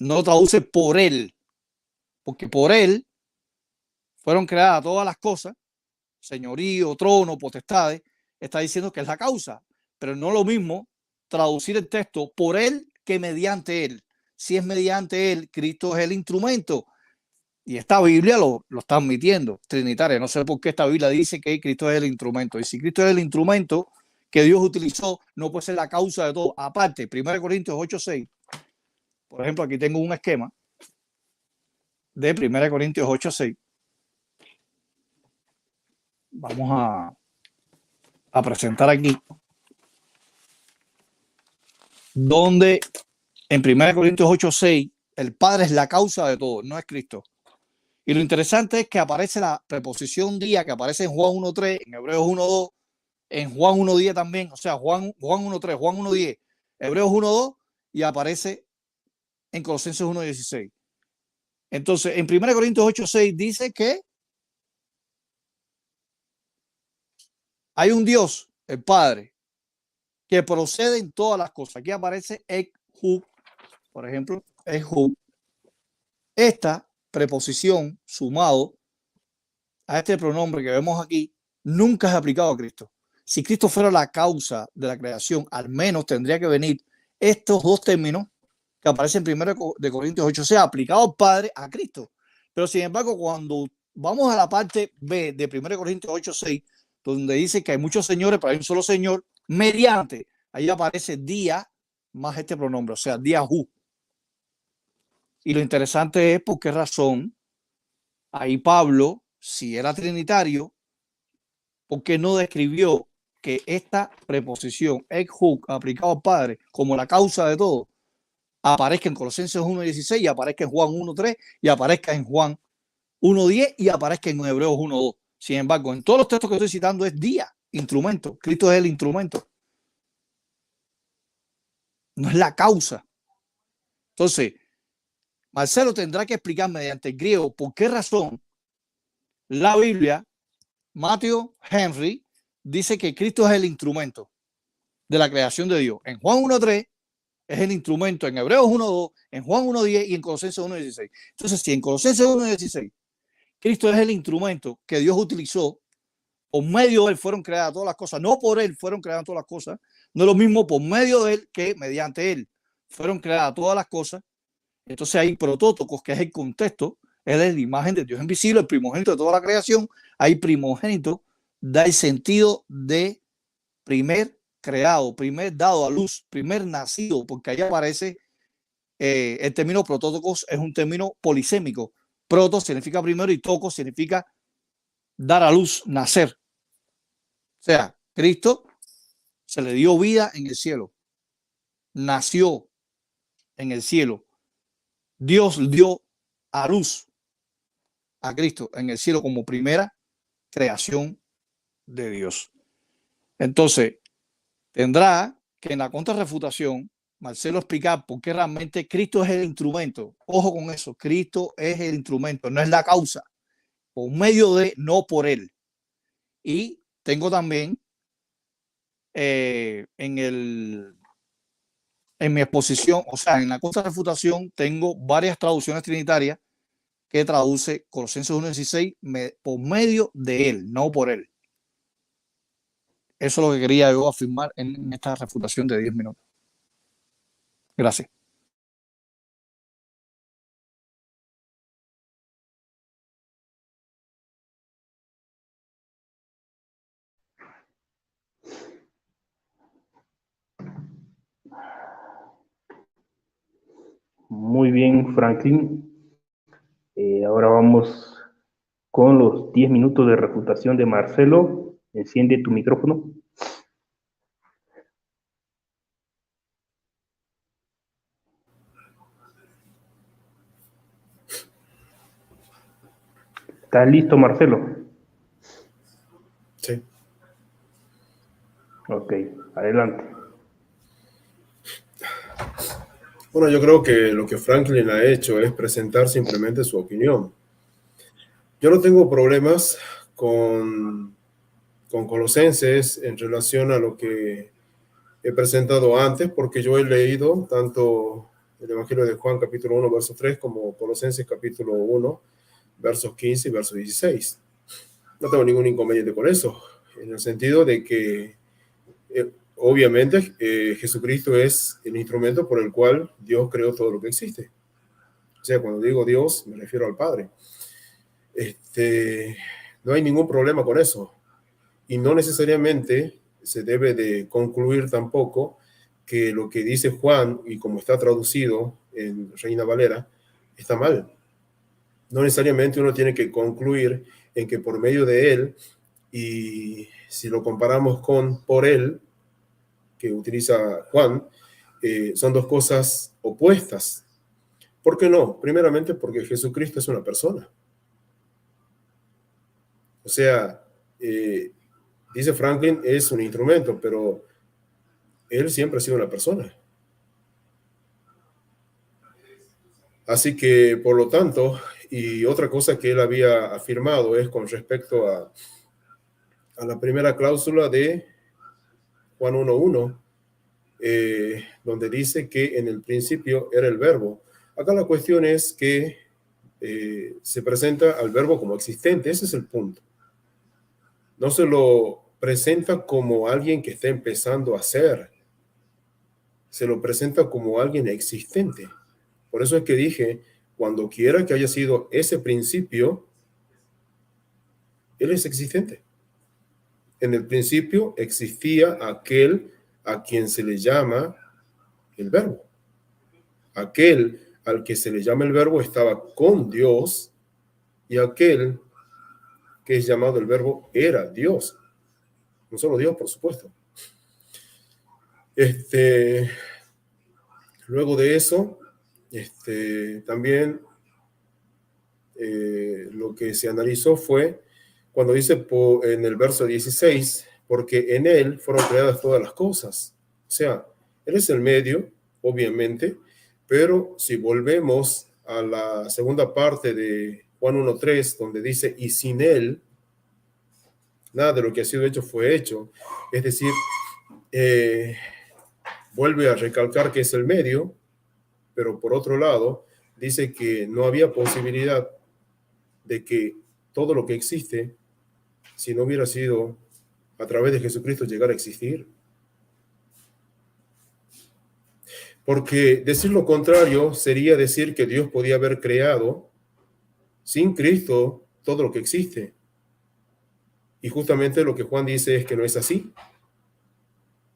No lo traduce por él. Porque por él fueron creadas todas las cosas, señorío, trono, potestades. Está diciendo que es la causa. Pero no es lo mismo traducir el texto por él que mediante él. Si es mediante él, Cristo es el instrumento. Y esta Biblia lo está admitiendo, trinitaria. No sé por qué esta Biblia dice que Cristo es el instrumento. Y si Cristo es el instrumento que Dios utilizó, no puede ser la causa de todo. Aparte, 1 Corintios 8.6. Por ejemplo, aquí tengo un esquema de 1 Corintios 8.6. Vamos a presentar aquí. Donde en 1 Corintios 8.6 el Padre es la causa de todo, no es Cristo. Y lo interesante es que aparece la preposición día, que aparece en Juan 1.3, en Hebreos 1.2, en Juan 1.10 también, o sea, Juan 1.3, Juan 1.10, Hebreos 1.2 y aparece en Colosenses 1.16. Entonces, en 1 Corintios 8.6 dice que hay un Dios, el Padre, que procede en todas las cosas. Aquí aparece Ek-Hu, por ejemplo, Ek-Hu. Esta preposición sumado a este pronombre que vemos aquí nunca es aplicado a Cristo. Si Cristo fuera la causa de la creación, al menos tendría que venir estos dos términos que aparecen en 1 Corintios 8, sea aplicado al Padre a Cristo. Pero sin embargo, cuando vamos a la parte B de 1 Corintios 8:6, donde dice que hay muchos señores, pero hay un solo Señor, mediante, ahí aparece día más este pronombre, o sea, diahu. Y lo interesante es por qué razón ahí Pablo, si era trinitario, ¿por qué no describió que esta preposición ek-hu aplicado al Padre como la causa de todo aparezca en Colosenses 1.16 y aparezca en Juan 1.3 y aparezca en Juan 1.10 y aparezca en Hebreos 1.2? Sin embargo, en todos los textos que estoy citando es día, instrumento. Cristo es el instrumento, no es la causa. Entonces, Marcelo tendrá que explicar mediante el griego por qué razón la Biblia, Matthew Henry, dice que Cristo es el instrumento de la creación de Dios. En Juan 1.3 es el instrumento, en Hebreos 1.2, en Juan 1.10 y en Colosenses 1.16. Entonces, si en Colosenses 1.16 Cristo es el instrumento que Dios utilizó, por medio de él fueron creadas todas las cosas, no por él fueron creadas todas las cosas, no es lo mismo por medio de él que mediante él fueron creadas todas las cosas. Entonces hay protótipos, que es el contexto, es la imagen de Dios invisible, el primogénito de toda la creación. Hay primogénito, da el sentido de primer creado, primer dado a luz, primer nacido, porque ahí aparece el término protótocos, es un término polisémico. Proto significa primero y toco significa dar a luz, nacer. O sea, Cristo se le dio vida en el cielo, nació en el cielo. Dios dio a luz a Cristo en el cielo como primera creación de Dios. Entonces, tendrá que en la contrarrefutación Marcelo explicar por qué realmente Cristo es el instrumento. Ojo con eso, Cristo es el instrumento, no es la causa, por medio de, no por él. Y tengo también en mi exposición, o sea, en la contrarrefutación tengo varias traducciones trinitarias que traduce Colosenses 1.16 por medio de él, no por él. Eso es lo que quería yo afirmar en esta refutación de 10 minutos. Gracias. Muy bien, Franklin. Ahora vamos con los 10 minutos de refutación de Marcelo. Enciende tu micrófono. ¿Estás listo, Marcelo? Sí. Ok, adelante. Bueno, yo creo que lo que Franklin ha hecho es presentar simplemente su opinión. Yo no tengo problemas con Colosenses en relación a lo que he presentado antes, porque yo he leído tanto el Evangelio de Juan capítulo 1, verso 3, como Colosenses capítulo 1, versos 15 y verso 16. No tengo ningún inconveniente con eso, en el sentido de que obviamente Jesucristo es el instrumento por el cual Dios creó todo lo que existe. O sea, cuando digo Dios, me refiero al Padre. No hay ningún problema con eso. Y no necesariamente se debe de concluir tampoco que lo que dice Juan, y como está traducido en Reina Valera, está mal. No necesariamente uno tiene que concluir en que por medio de él, y si lo comparamos con por él, que utiliza Juan, son dos cosas opuestas. ¿Por qué no? Primeramente porque Jesucristo es una persona. O sea, dice Franklin, es un instrumento, pero él siempre ha sido una persona. Así que, por lo tanto, y otra cosa que él había afirmado es con respecto a la primera cláusula de Juan 1:1, donde dice que en el principio era el verbo. Acá la cuestión es que se presenta al verbo como existente, ese es el punto. No se lo presenta como alguien que está empezando a ser, se lo presenta como alguien existente. Por eso es que dije, cuando quiera que haya sido ese principio, él es existente. En el principio existía aquel a quien se le llama el verbo. Aquel al que se le llama el verbo estaba con Dios y aquel que es llamado el verbo era Dios. No solo Dios, por supuesto. Luego de eso, también lo que se analizó fue cuando dice en el verso 16, porque en él fueron creadas todas las cosas. O sea, él es el medio, obviamente, pero si volvemos a la segunda parte de Juan 1:3, donde dice, y sin él, nada de lo que ha sido hecho fue hecho. Es decir, vuelve a recalcar que es el medio, pero por otro lado, dice que no había posibilidad de que todo lo que existe, si no hubiera sido a través de Jesucristo, llegar a existir. Porque decir lo contrario sería decir que Dios podía haber creado sin Cristo todo lo que existe. Y justamente lo que Juan dice es que no es así.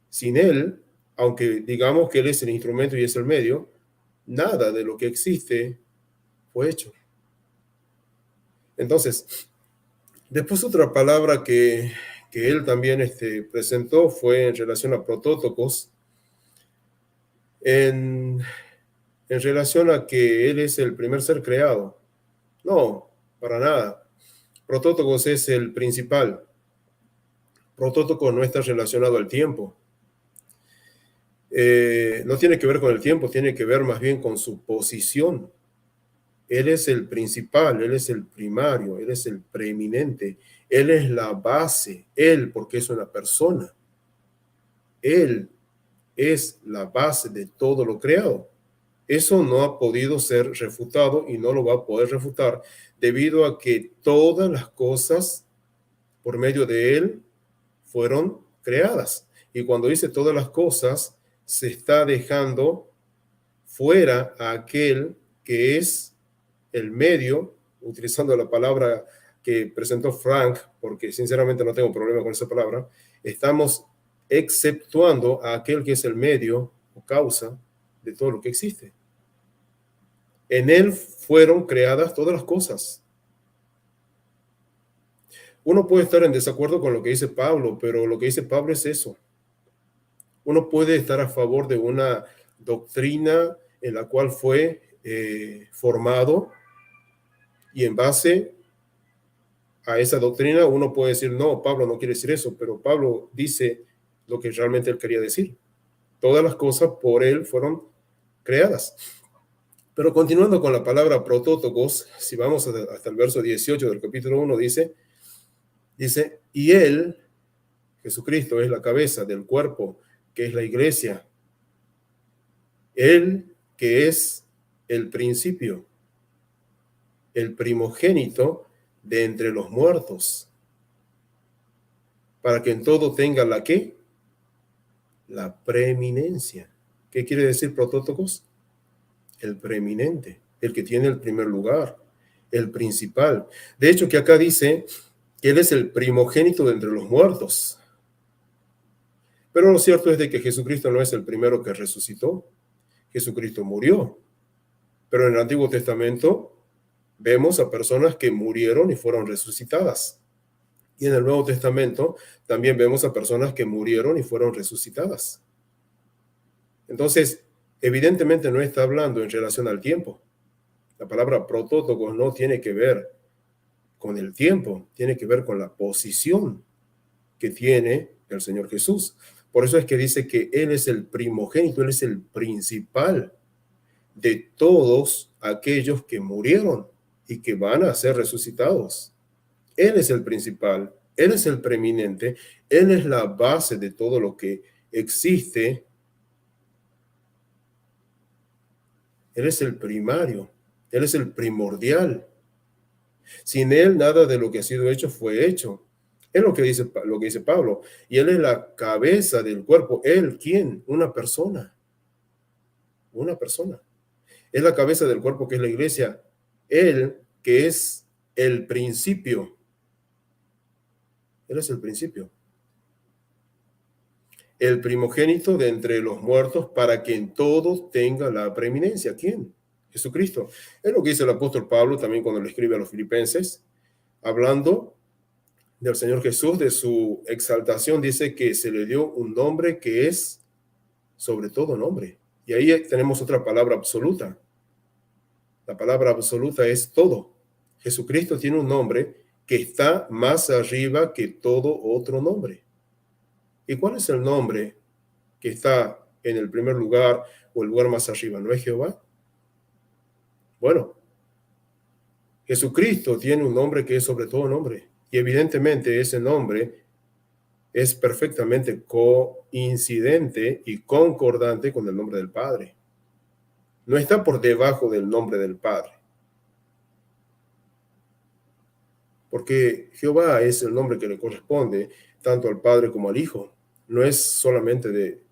Sin Él, aunque digamos que Él es el instrumento y es el medio, nada de lo que existe fue hecho. Entonces, después otra palabra que él también presentó fue en relación a protótocos, en relación a que Él es el primer ser creado. No, para nada. Protótocos es el principal. Protótoco no está relacionado al tiempo. No tiene que ver con el tiempo, tiene que ver más bien con su posición. Él es el principal, Él es el primario, Él es el preeminente, Él es la base, Él porque es una persona. Él es la base de todo lo creado. Eso no ha podido ser refutado y no lo va a poder refutar debido a que todas las cosas por medio de Él fueron creadas. Y cuando dice todas las cosas, se está dejando fuera a aquel que es el medio, utilizando la palabra que presentó Frank, porque sinceramente no tengo problema con esa palabra, estamos exceptuando a aquel que es el medio o causa de todo lo que existe. En él fueron creadas todas las cosas. Uno puede estar en desacuerdo con lo que dice Pablo, pero lo que dice Pablo es eso. Uno puede estar a favor de una doctrina en la cual fue formado y en base a esa doctrina uno puede decir, no, Pablo no quiere decir eso, pero Pablo dice lo que realmente él quería decir. Todas las cosas por él fueron creadas. Pero continuando con la palabra protótocos, si vamos hasta el verso 18 del capítulo 1, dice, y él, Jesucristo, es la cabeza del cuerpo, que es la iglesia. Él que es el principio, el primogénito de entre los muertos, para que en todo tenga la ¿qué? La preeminencia. ¿Qué quiere decir protótocos? El preeminente, el que tiene el primer lugar, el principal. De hecho, que acá dice que Él es el primogénito de entre los muertos. Pero lo cierto es de que Jesucristo no es el primero que resucitó. Jesucristo murió. Pero en el Antiguo Testamento vemos a personas que murieron y fueron resucitadas. Y en el Nuevo Testamento también vemos a personas que murieron y fueron resucitadas. Entonces, evidentemente no está hablando en relación al tiempo. La palabra protótocos no tiene que ver con el tiempo, tiene que ver con la posición que tiene el Señor Jesús. Por eso es que dice que Él es el primogénito, Él es el principal de todos aquellos que murieron y que van a ser resucitados. Él es el principal, Él es el preeminente, Él es la base de todo lo que existe. Él es el primario, Él es el primordial. Sin Él, nada de lo que ha sido hecho fue hecho. Es lo que dice Pablo. Y Él es la cabeza del cuerpo. ¿Él quién? Una persona. Una persona. Es la cabeza del cuerpo que es la iglesia. Él que es el principio. Él es el principio. El primogénito de entre los muertos para que en todos tenga la preeminencia. ¿Quién? Jesucristo. Es lo que dice el apóstol Pablo también cuando le escribe a los filipenses, hablando del Señor Jesús, de su exaltación, dice que se le dio un nombre que es sobre todo nombre. Y ahí tenemos otra palabra absoluta. La palabra absoluta es todo. Jesucristo tiene un nombre que está más arriba que todo otro nombre. ¿Y cuál es el nombre que está en el primer lugar o el lugar más arriba? ¿No es Jehová? Bueno, Jesucristo tiene un nombre que es sobre todo nombre. Y evidentemente ese nombre es perfectamente coincidente y concordante con el nombre del Padre. No está por debajo del nombre del Padre. Porque Jehová es el nombre que le corresponde tanto al Padre como al Hijo. No es solamente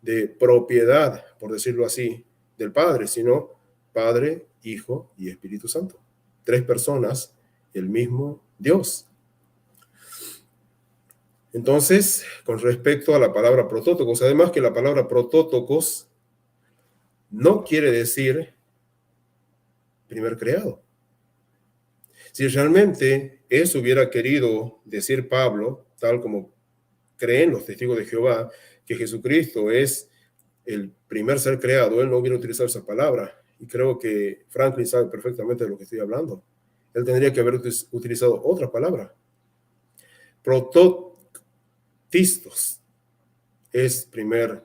de propiedad, por decirlo así, del Padre, sino Padre, Hijo y Espíritu Santo. 3 personas, el mismo Dios. Entonces, con respecto a la palabra protótocos, además que la palabra protótocos no quiere decir primer creado. Si realmente eso hubiera querido decir Pablo, tal como creen los testigos de Jehová, que Jesucristo es el primer ser creado, él no hubiera utilizado esa palabra. Y creo que Franklin sabe perfectamente de lo que estoy hablando. Él tendría que haber utilizado otra palabra. Prototistos es primera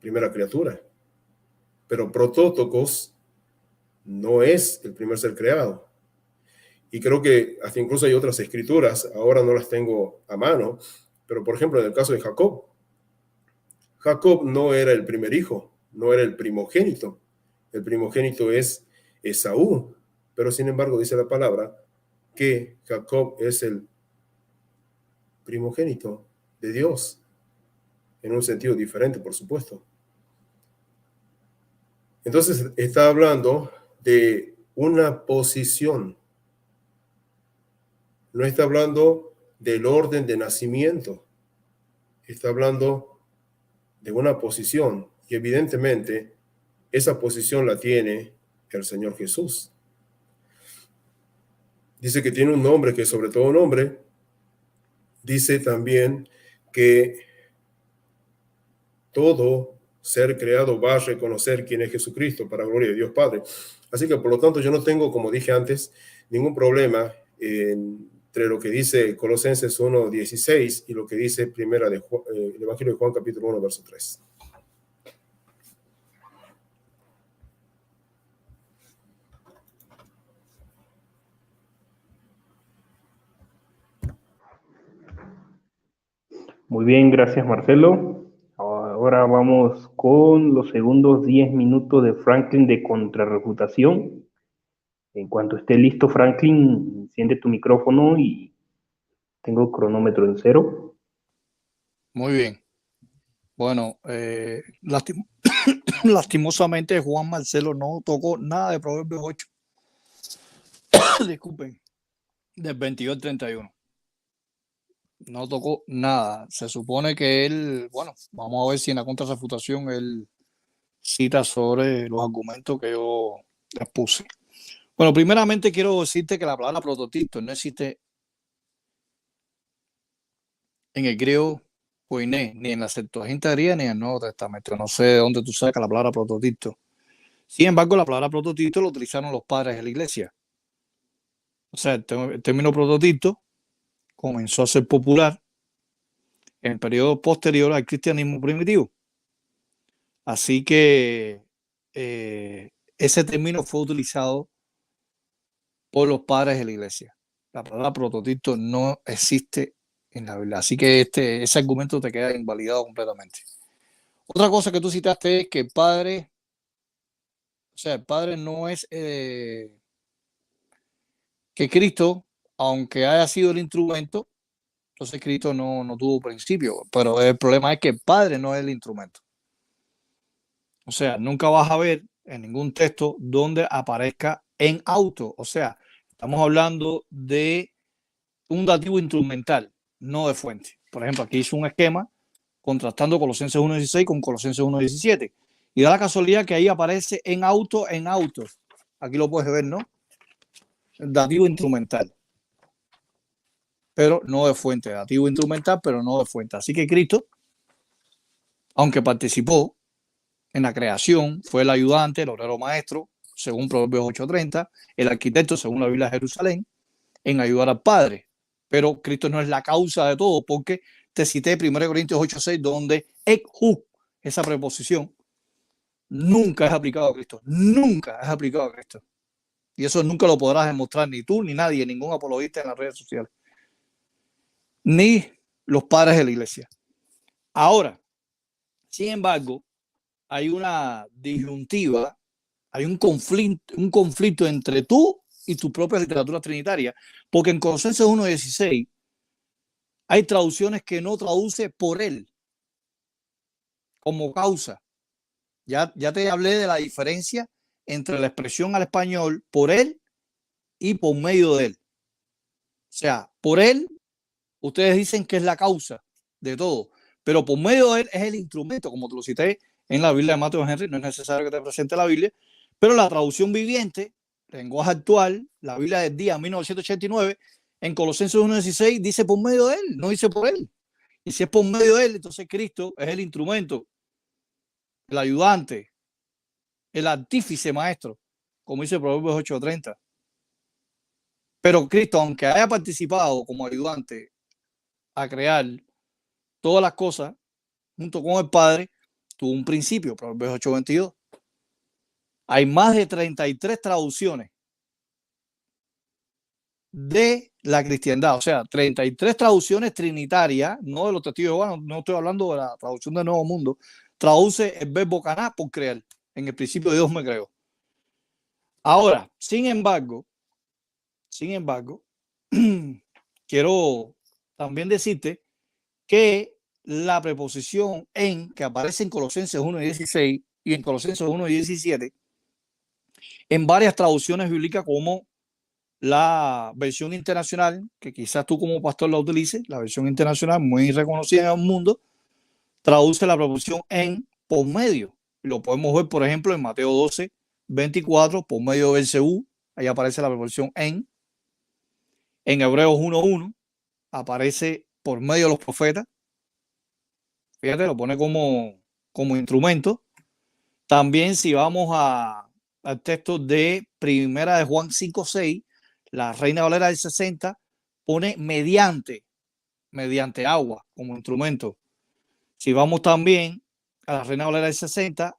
criatura, pero protótocos no es el primer ser creado. Y creo que hasta incluso hay otras escrituras, ahora no las tengo a mano, pero por ejemplo en el caso de Jacob, Jacob no era el primer hijo, no era el primogénito. El primogénito es Esaú, pero sin embargo dice la palabra que Jacob es el primogénito de Dios, en un sentido diferente, por supuesto. Entonces está hablando de una posición, no está hablando del orden de nacimiento, está hablando de una posición, y evidentemente esa posición la tiene el Señor Jesús. Dice que tiene un nombre que es sobre todo nombre. Dice también que todo ser creado va a reconocer quién es Jesucristo para gloria de Dios Padre. Así que por lo tanto yo no tengo, como dije antes, ningún problema entre lo que dice Colosenses 1:16 y lo que dice el Evangelio de Juan capítulo 1, verso 3. Muy bien, gracias Marcelo. Ahora vamos con los segundos 10 minutos de Franklin de contrarrefutación. En cuanto esté listo, Franklin, enciende tu micrófono y tengo el cronómetro en 0. Muy bien. Bueno, lastimosamente Juan Marcelo no tocó nada de Proverbios 8. Disculpen, del 22 al 31. No tocó nada. Se supone que él, bueno, vamos a ver si en la contrarrefutación él cita sobre los argumentos que yo expuse. Bueno, primeramente quiero decirte que la palabra prototipo no existe en el griego koiné, ni en la Septuaginta griega, ni en el Nuevo Testamento. No sé de dónde tú sacas la palabra prototipo. Sin embargo, la palabra prototito lo utilizaron los padres de la iglesia. O sea, el término prototito comenzó a ser popular en el periodo posterior al cristianismo primitivo. Así que ese término fue utilizado por los padres de la iglesia. La palabra prototito no existe en la Biblia. Así que ese argumento te queda invalidado completamente. Otra cosa que tú citaste es que el padre no es que Cristo, aunque haya sido el instrumento, entonces Cristo no tuvo principio. Pero el problema es que el padre no es el instrumento. O sea, nunca vas a ver en ningún texto donde aparezca en auto. O sea, estamos hablando de un dativo instrumental, no de fuente. Por ejemplo, aquí hice un esquema contrastando Colosenses 1.16 con Colosenses 1.17. Y da la casualidad que ahí aparece en auto. Aquí lo puedes ver, ¿no? El dativo instrumental, pero no de fuente. Dativo instrumental, pero no de fuente. Así que Cristo, aunque participó en la creación, fue el ayudante, el obrero maestro, según Proverbios 8:30, el arquitecto, según la Biblia de Jerusalén, en ayudar al Padre. Pero Cristo no es la causa de todo, porque te cité 1 Corintios 8:6, donde ek-hu, esa preposición, nunca es aplicado a Cristo. Nunca es aplicado a Cristo. Y eso nunca lo podrás demostrar ni tú, ni nadie, ningún apologista en las redes sociales, ni los padres de la iglesia. Ahora, sin embargo, hay una disyuntiva, hay un conflicto entre tú y tu propia literatura trinitaria, porque en Colosenses 1.16 hay traducciones que no traduce por él como causa. Ya te hablé de la diferencia entre la expresión al español por él y por medio de él. O sea, por él, ustedes dicen que es la causa de todo, pero por medio de él es el instrumento, como te lo cité en la Biblia de Matthew Henry. No es necesario que te presente la Biblia, pero la traducción viviente, lenguaje actual, la Biblia del día 1989, en Colosenses 1.16 dice por medio de él, no dice por él. Y si es por medio de él, entonces Cristo es el instrumento, el ayudante, el artífice maestro, como dice Proverbios 8:30. Pero Cristo, aunque haya participado como ayudante a crear todas las cosas junto con el Padre, tuvo un principio, Proverbios 8:22. Hay más de 33 traducciones de la cristiandad, o sea, 33 traducciones trinitarias, no de los testigos de Jehová, no estoy hablando de la traducción del Nuevo Mundo. Traduce el verbo caná por crear. En el principio Dios me creó. Ahora, sin embargo, quiero también decirte que la preposición en, que aparece en Colosenses 1.16 y en Colosenses 1.17, en varias traducciones bíblicas, como la versión internacional, que quizás tú como pastor la utilices, la versión internacional muy reconocida en el mundo, traduce la preposición en por medio. Lo podemos ver, por ejemplo, en Mateo 12:24, por medio de Belcebú, ahí aparece la preposición en. En Hebreos 1:1 aparece por medio de los profetas. Fíjate, lo pone como instrumento. También si vamos al texto de Primera de Juan 5:6, la Reina Valera del 60 pone mediante agua como instrumento. Si vamos también a la Reina Valera del 60,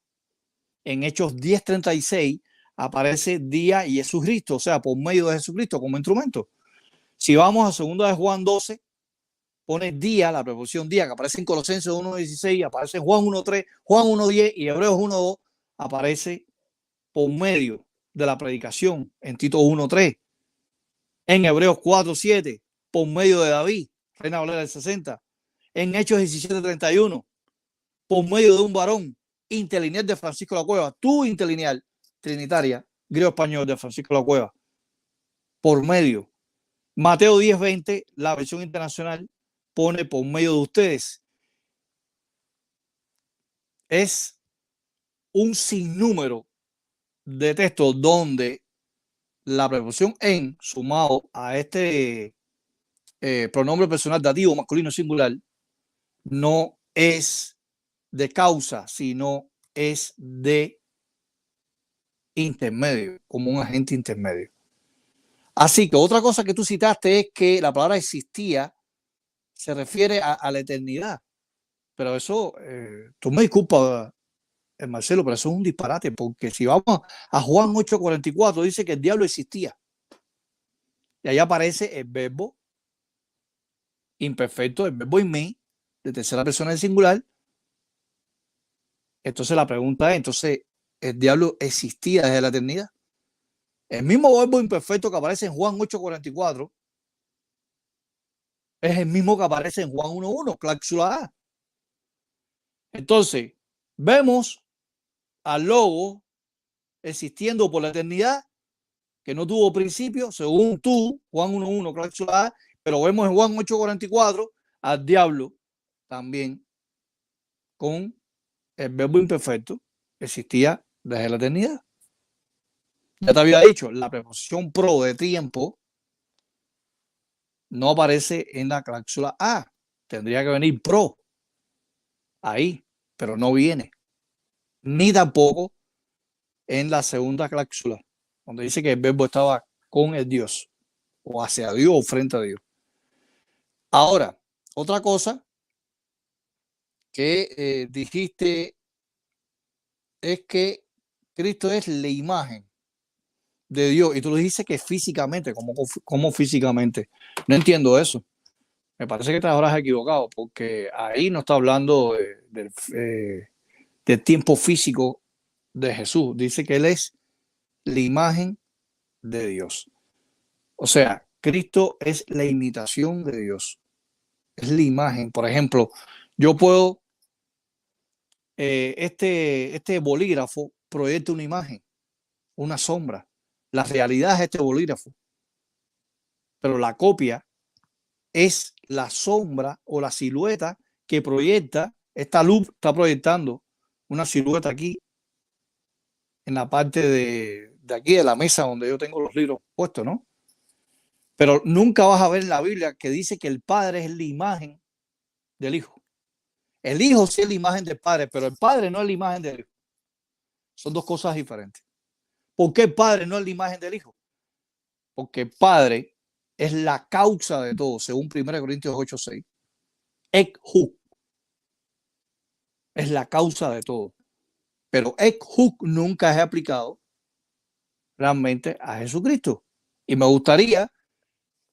en Hechos 10:36 aparece día y Jesucristo, o sea, por medio de Jesucristo como instrumento. Si vamos a Segunda de Juan 12, pone día, la preposición día, que aparece en Colosenses 1.16, aparece en Juan 1.3, Juan 1.10 y Hebreos 1.2, aparece por medio de la predicación en Tito 1.3. En Hebreos 4.7, por medio de David, Reina Valera del 60. En Hechos 17.31, por medio de un varón interlineal de Francisco de la Cueva, tu interlineal trinitaria, griego-español de Francisco de la Cueva, por medio. Mateo 10:20, la versión internacional, pone por medio de ustedes. Es un sinnúmero de textos donde la preposición en, sumado a este pronombre personal dativo masculino singular, no es de causa, sino es de intermedio, como un agente intermedio. Así que otra cosa que tú citaste es que la palabra existía se refiere a la eternidad. Pero eso, tú me disculpas, Marcelo, pero eso es un disparate, porque si vamos a Juan 8:44, dice que el diablo existía. Y ahí aparece el verbo imperfecto, el verbo mí, de tercera persona del singular. Entonces la pregunta es, entonces, ¿el diablo existía desde la eternidad? El mismo verbo imperfecto que aparece en Juan 8:44 es el mismo que aparece en Juan 1:1, cláusula A. Entonces, vemos al Logo existiendo por la eternidad, que no tuvo principio, según tú, Juan 1:1, cláusula A, pero vemos en Juan 8:44 al diablo también con el verbo imperfecto, existía desde la eternidad. Ya te había dicho, la preposición pro de tiempo no aparece en la cláusula A. Tendría que venir pro ahí, pero no viene. Ni tampoco en la segunda cláusula, donde dice que el verbo estaba con el Dios, o hacia Dios o frente a Dios. Ahora, otra cosa que dijiste es que Cristo es la imagen de Dios, y tú lo dices que físicamente, ¿cómo físicamente? No entiendo eso. Me parece que te habrás equivocado, porque ahí no está hablando del tiempo físico de Jesús. Dice que Él es la imagen de Dios. O sea, Cristo es la imitación de Dios. Es la imagen. Por ejemplo, yo puedo, este bolígrafo proyecta una imagen, una sombra. La realidad es este bolígrafo, pero la copia es la sombra o la silueta que proyecta. Esta luz está proyectando una silueta aquí en la parte de aquí de la mesa donde yo tengo los libros puestos, ¿no? Pero nunca vas a ver en la Biblia que dice que el Padre es la imagen del Hijo. El Hijo sí es la imagen del Padre, pero el Padre no es la imagen del Hijo. Son dos cosas diferentes. ¿Por qué el Padre no es la imagen del Hijo? Porque el Padre es la causa de todo, según 1 Corintios 8:6. Ek hu es la causa de todo. Pero ek hu nunca es aplicado realmente a Jesucristo. Y me gustaría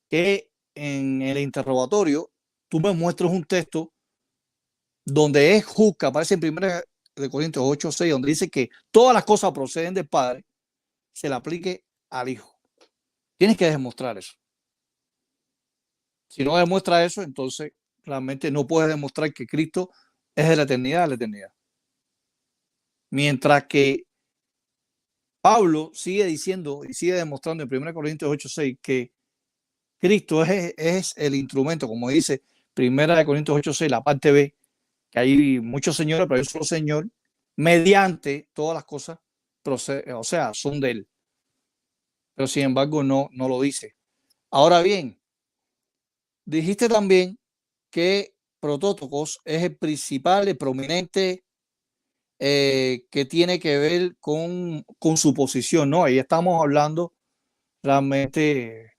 que en el interrogatorio tú me muestres un texto donde es hu, que aparece en 1 Corintios 8:6, donde dice que todas las cosas proceden del Padre, se le aplique al Hijo. Tienes que demostrar eso. Si no demuestra eso, entonces realmente no puedes demostrar que Cristo es de la eternidad a la eternidad. Mientras que Pablo sigue diciendo y sigue demostrando en 1 Corintios 8:6 que Cristo es el instrumento, como dice 1 Corintios 8:6, la parte B, que hay muchos señores, pero hay un solo Señor, mediante todas las cosas, o sea, son de Él. Pero sin embargo no lo dice. Ahora bien, dijiste también que Protótocos es el principal, el prominente, que tiene que ver con su posición, ¿no? Ahí estamos hablando realmente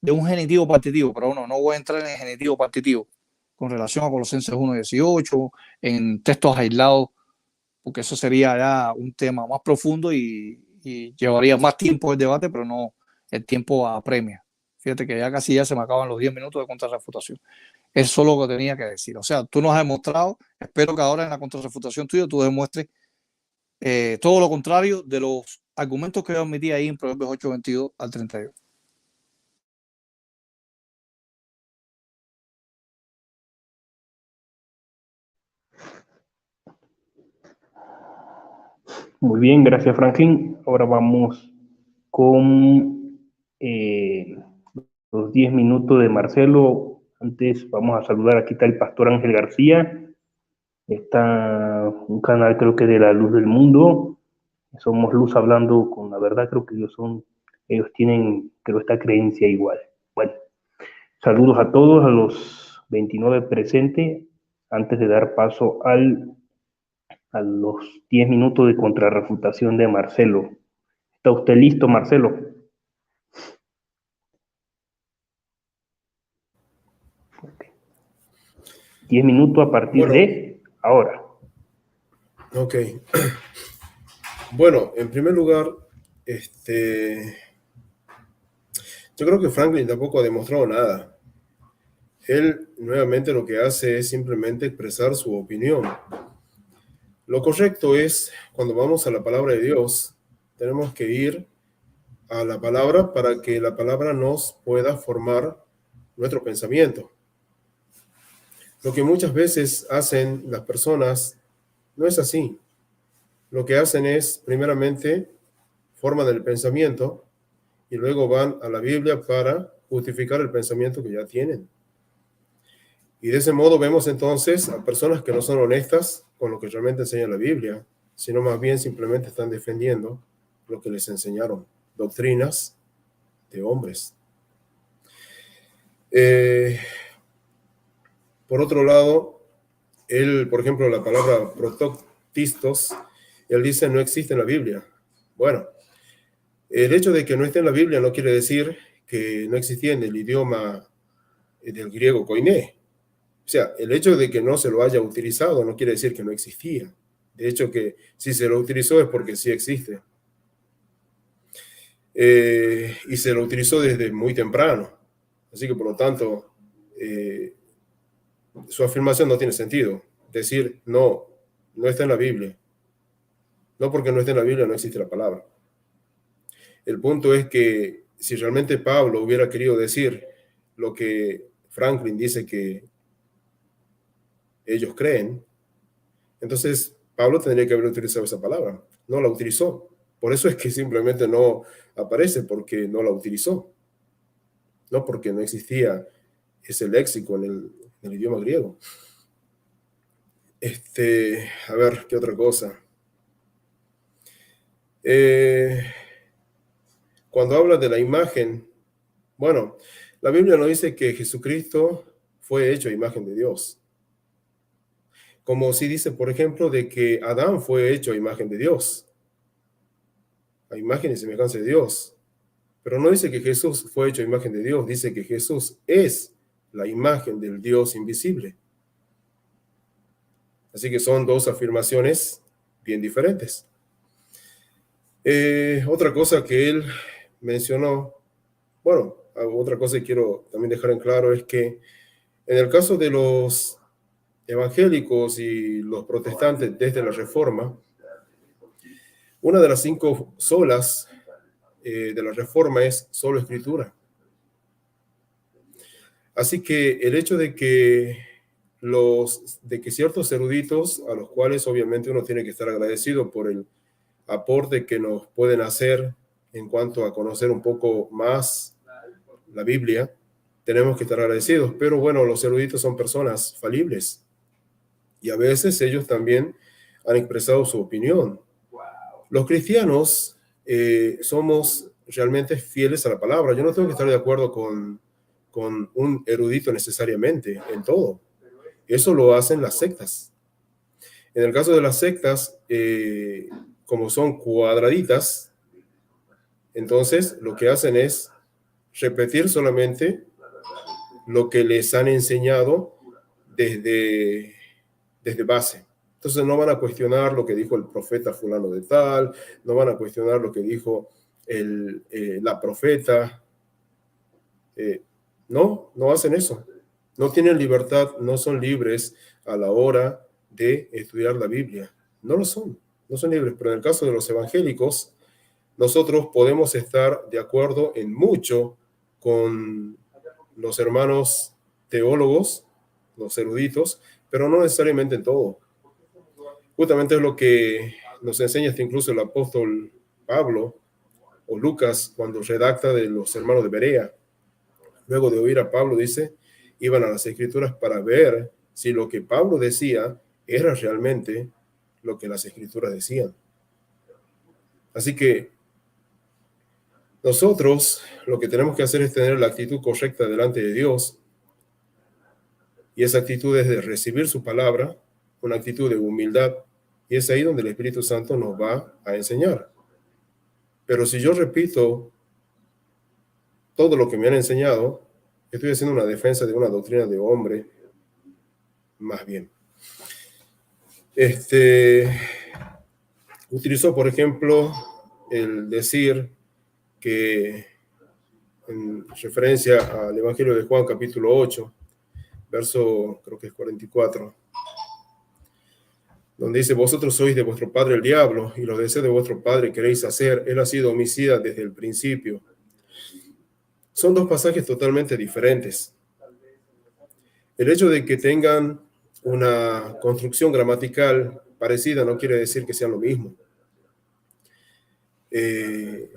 de un genitivo partitivo, pero no voy a entrar en el genitivo partitivo con relación a Colosenses 1:18, en textos aislados, porque eso sería ya un tema más profundo y llevaría más tiempo el debate, pero no, el tiempo apremia. Fíjate que ya casi ya se me acaban los 10 minutos de contrarrefutación. Eso es lo que tenía que decir. O sea, tú nos has demostrado, espero que ahora en la contrarrefutación tuya tú demuestres todo lo contrario de los argumentos que yo admití ahí en Proverbios 8:22 al 32. Muy bien, gracias Franklin. Ahora vamos con los 10 minutos de Marcelo. Antes vamos a saludar, aquí está el pastor Ángel García. Está un canal, creo que de la Luz del Mundo. Somos Luz Hablando con la Verdad. Creo que ellos tienen, creo, esta creencia igual. Bueno, saludos a todos, a los 29 presentes. Antes de dar paso a los 10 minutos de contrarrefutación de Marcelo. ¿Está usted listo, Marcelo? Okay. 10 minutos a partir de ahora. Ok. Bueno, en primer lugar, yo creo que Franklin tampoco ha demostrado nada. Él nuevamente lo que hace es simplemente expresar su opinión. Lo correcto es, cuando vamos a la palabra de Dios, tenemos que ir a la palabra para que la palabra nos pueda formar nuestro pensamiento. Lo que muchas veces hacen las personas no es así. Lo que hacen es, primeramente, forman el pensamiento y luego van a la Biblia para justificar el pensamiento que ya tienen. Y de ese modo vemos entonces a personas que no son honestas con lo que realmente enseña la Biblia, sino más bien simplemente están defendiendo lo que les enseñaron, doctrinas de hombres. Por otro lado, él, por ejemplo, la palabra protoctistos, él dice no existe en la Biblia. Bueno, el hecho de que no esté en la Biblia no quiere decir que no existía en el idioma del griego koiné. O sea, el hecho de que no se lo haya utilizado no quiere decir que no existía. De hecho, que si se lo utilizó es porque sí existe. Y se lo utilizó desde muy temprano. Así que, por lo tanto, su afirmación no tiene sentido. Decir, no está en la Biblia. No porque no esté en la Biblia no existe la palabra. El punto es que si realmente Pablo hubiera querido decir lo que Franklin dice que ellos creen, entonces Pablo tendría que haber utilizado esa palabra. No la utilizó. Por eso es que simplemente no aparece, porque no la utilizó. No porque no existía ese léxico en el idioma griego. A ver, ¿qué otra cosa? Cuando habla de la imagen, bueno, la Biblia nos dice que Jesucristo fue hecho a imagen de Dios. Como si dice, por ejemplo, de que Adán fue hecho a imagen de Dios, a imagen y semejanza de Dios. Pero no dice que Jesús fue hecho a imagen de Dios, dice que Jesús es la imagen del Dios invisible. Así que son dos afirmaciones bien diferentes. Otra cosa que él mencionó, bueno, otra cosa que quiero también dejar en claro es que en el caso de los evangélicos y los protestantes desde la Reforma, una de las 5 solas de la Reforma es solo Escritura. Así que el hecho de que ciertos eruditos, a los cuales obviamente uno tiene que estar agradecido por el aporte que nos pueden hacer en cuanto a conocer un poco más la Biblia, tenemos que estar agradecidos. Pero bueno, los eruditos son personas falibles y a veces ellos también han expresado su opinión. Los cristianos somos realmente fieles a la palabra. Yo no tengo que estar de acuerdo con un erudito necesariamente en todo. Eso lo hacen las sectas. En el caso de las sectas, como son cuadraditas, entonces lo que hacen es repetir solamente lo que les han enseñado desde base. Entonces no van a cuestionar lo que dijo el profeta fulano de tal, no van a cuestionar lo que dijo la profeta. No hacen eso. No tienen libertad, no son libres a la hora de estudiar la Biblia. No son libres. Pero en el caso de los evangélicos, nosotros podemos estar de acuerdo en mucho con los hermanos teólogos, los eruditos, pero no necesariamente en todo. Justamente es lo que nos enseña incluso el apóstol Pablo o Lucas cuando redacta de los hermanos de Berea. Luego de oír a Pablo, dice, iban a las Escrituras para ver si lo que Pablo decía era realmente lo que las Escrituras decían. Así que nosotros lo que tenemos que hacer es tener la actitud correcta delante de Dios, y esa actitud es de recibir su palabra, una actitud de humildad, y es ahí donde el Espíritu Santo nos va a enseñar. Pero si yo repito todo lo que me han enseñado, estoy haciendo una defensa de una doctrina de hombre, más bien. Utilizó, por ejemplo, el decir que, en referencia al Evangelio de Juan, capítulo 8, verso, creo que es 44, donde dice: vosotros sois de vuestro padre el diablo, y los deseos de vuestro padre queréis hacer. Él ha sido homicida desde el principio. Son dos pasajes totalmente diferentes. El hecho de que tengan una construcción gramatical parecida no quiere decir que sean lo mismo. El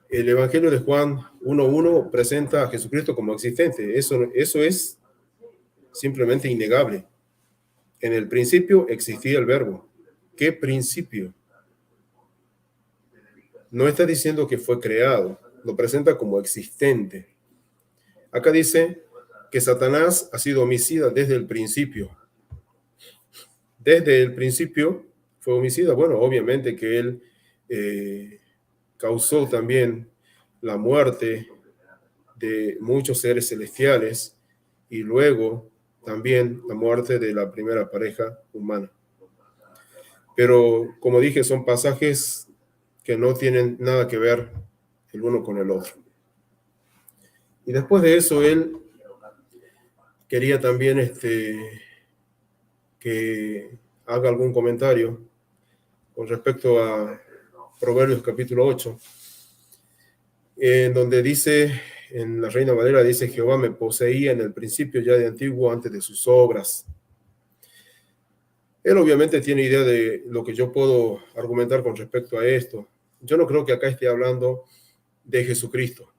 Evangelio de Juan 1.1 presenta a Jesucristo como existente. Eso es simplemente innegable. En el principio existía el verbo. ¿Qué principio? No está diciendo que fue creado, lo presenta como existente. Acá dice que Satanás ha sido homicida desde el principio. Desde el principio fue homicida. Bueno, obviamente que él causó también la muerte de muchos seres celestiales y luego también la muerte de la primera pareja humana. Pero, como dije, son pasajes que no tienen nada que ver el uno con el otro. Y después de eso, él quería también que haga algún comentario con respecto a Proverbios capítulo 8, en donde dice, en la Reina Valera dice: Jehová me poseía en el principio, ya de antiguo, antes de sus obras. Él obviamente tiene idea de lo que yo puedo argumentar con respecto a esto. Yo no creo que acá esté hablando de Jesucristo,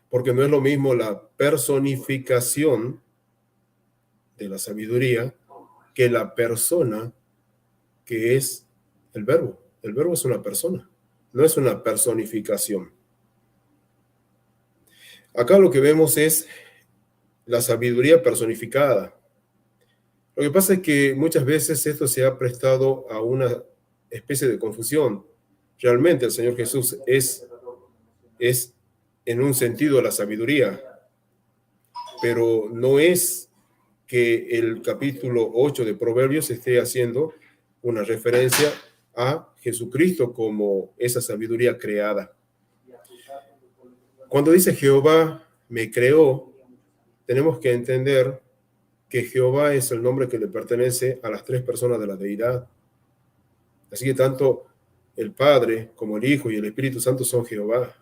porque no es lo mismo la personificación de la sabiduría que la persona que es el verbo. El verbo es una persona, no es una personificación. Acá lo que vemos es la sabiduría personificada. Lo que pasa es que muchas veces esto se ha prestado a una especie de confusión. Realmente el Señor Jesús es en un sentido la sabiduría, pero no es que el capítulo 8 de Proverbios esté haciendo una referencia a Jesucristo como esa sabiduría creada. Cuando dice Jehová me creó, tenemos que entender que Jehová es el nombre que le pertenece a las tres personas de la deidad. Así que tanto el Padre como el Hijo y el Espíritu Santo son Jehová.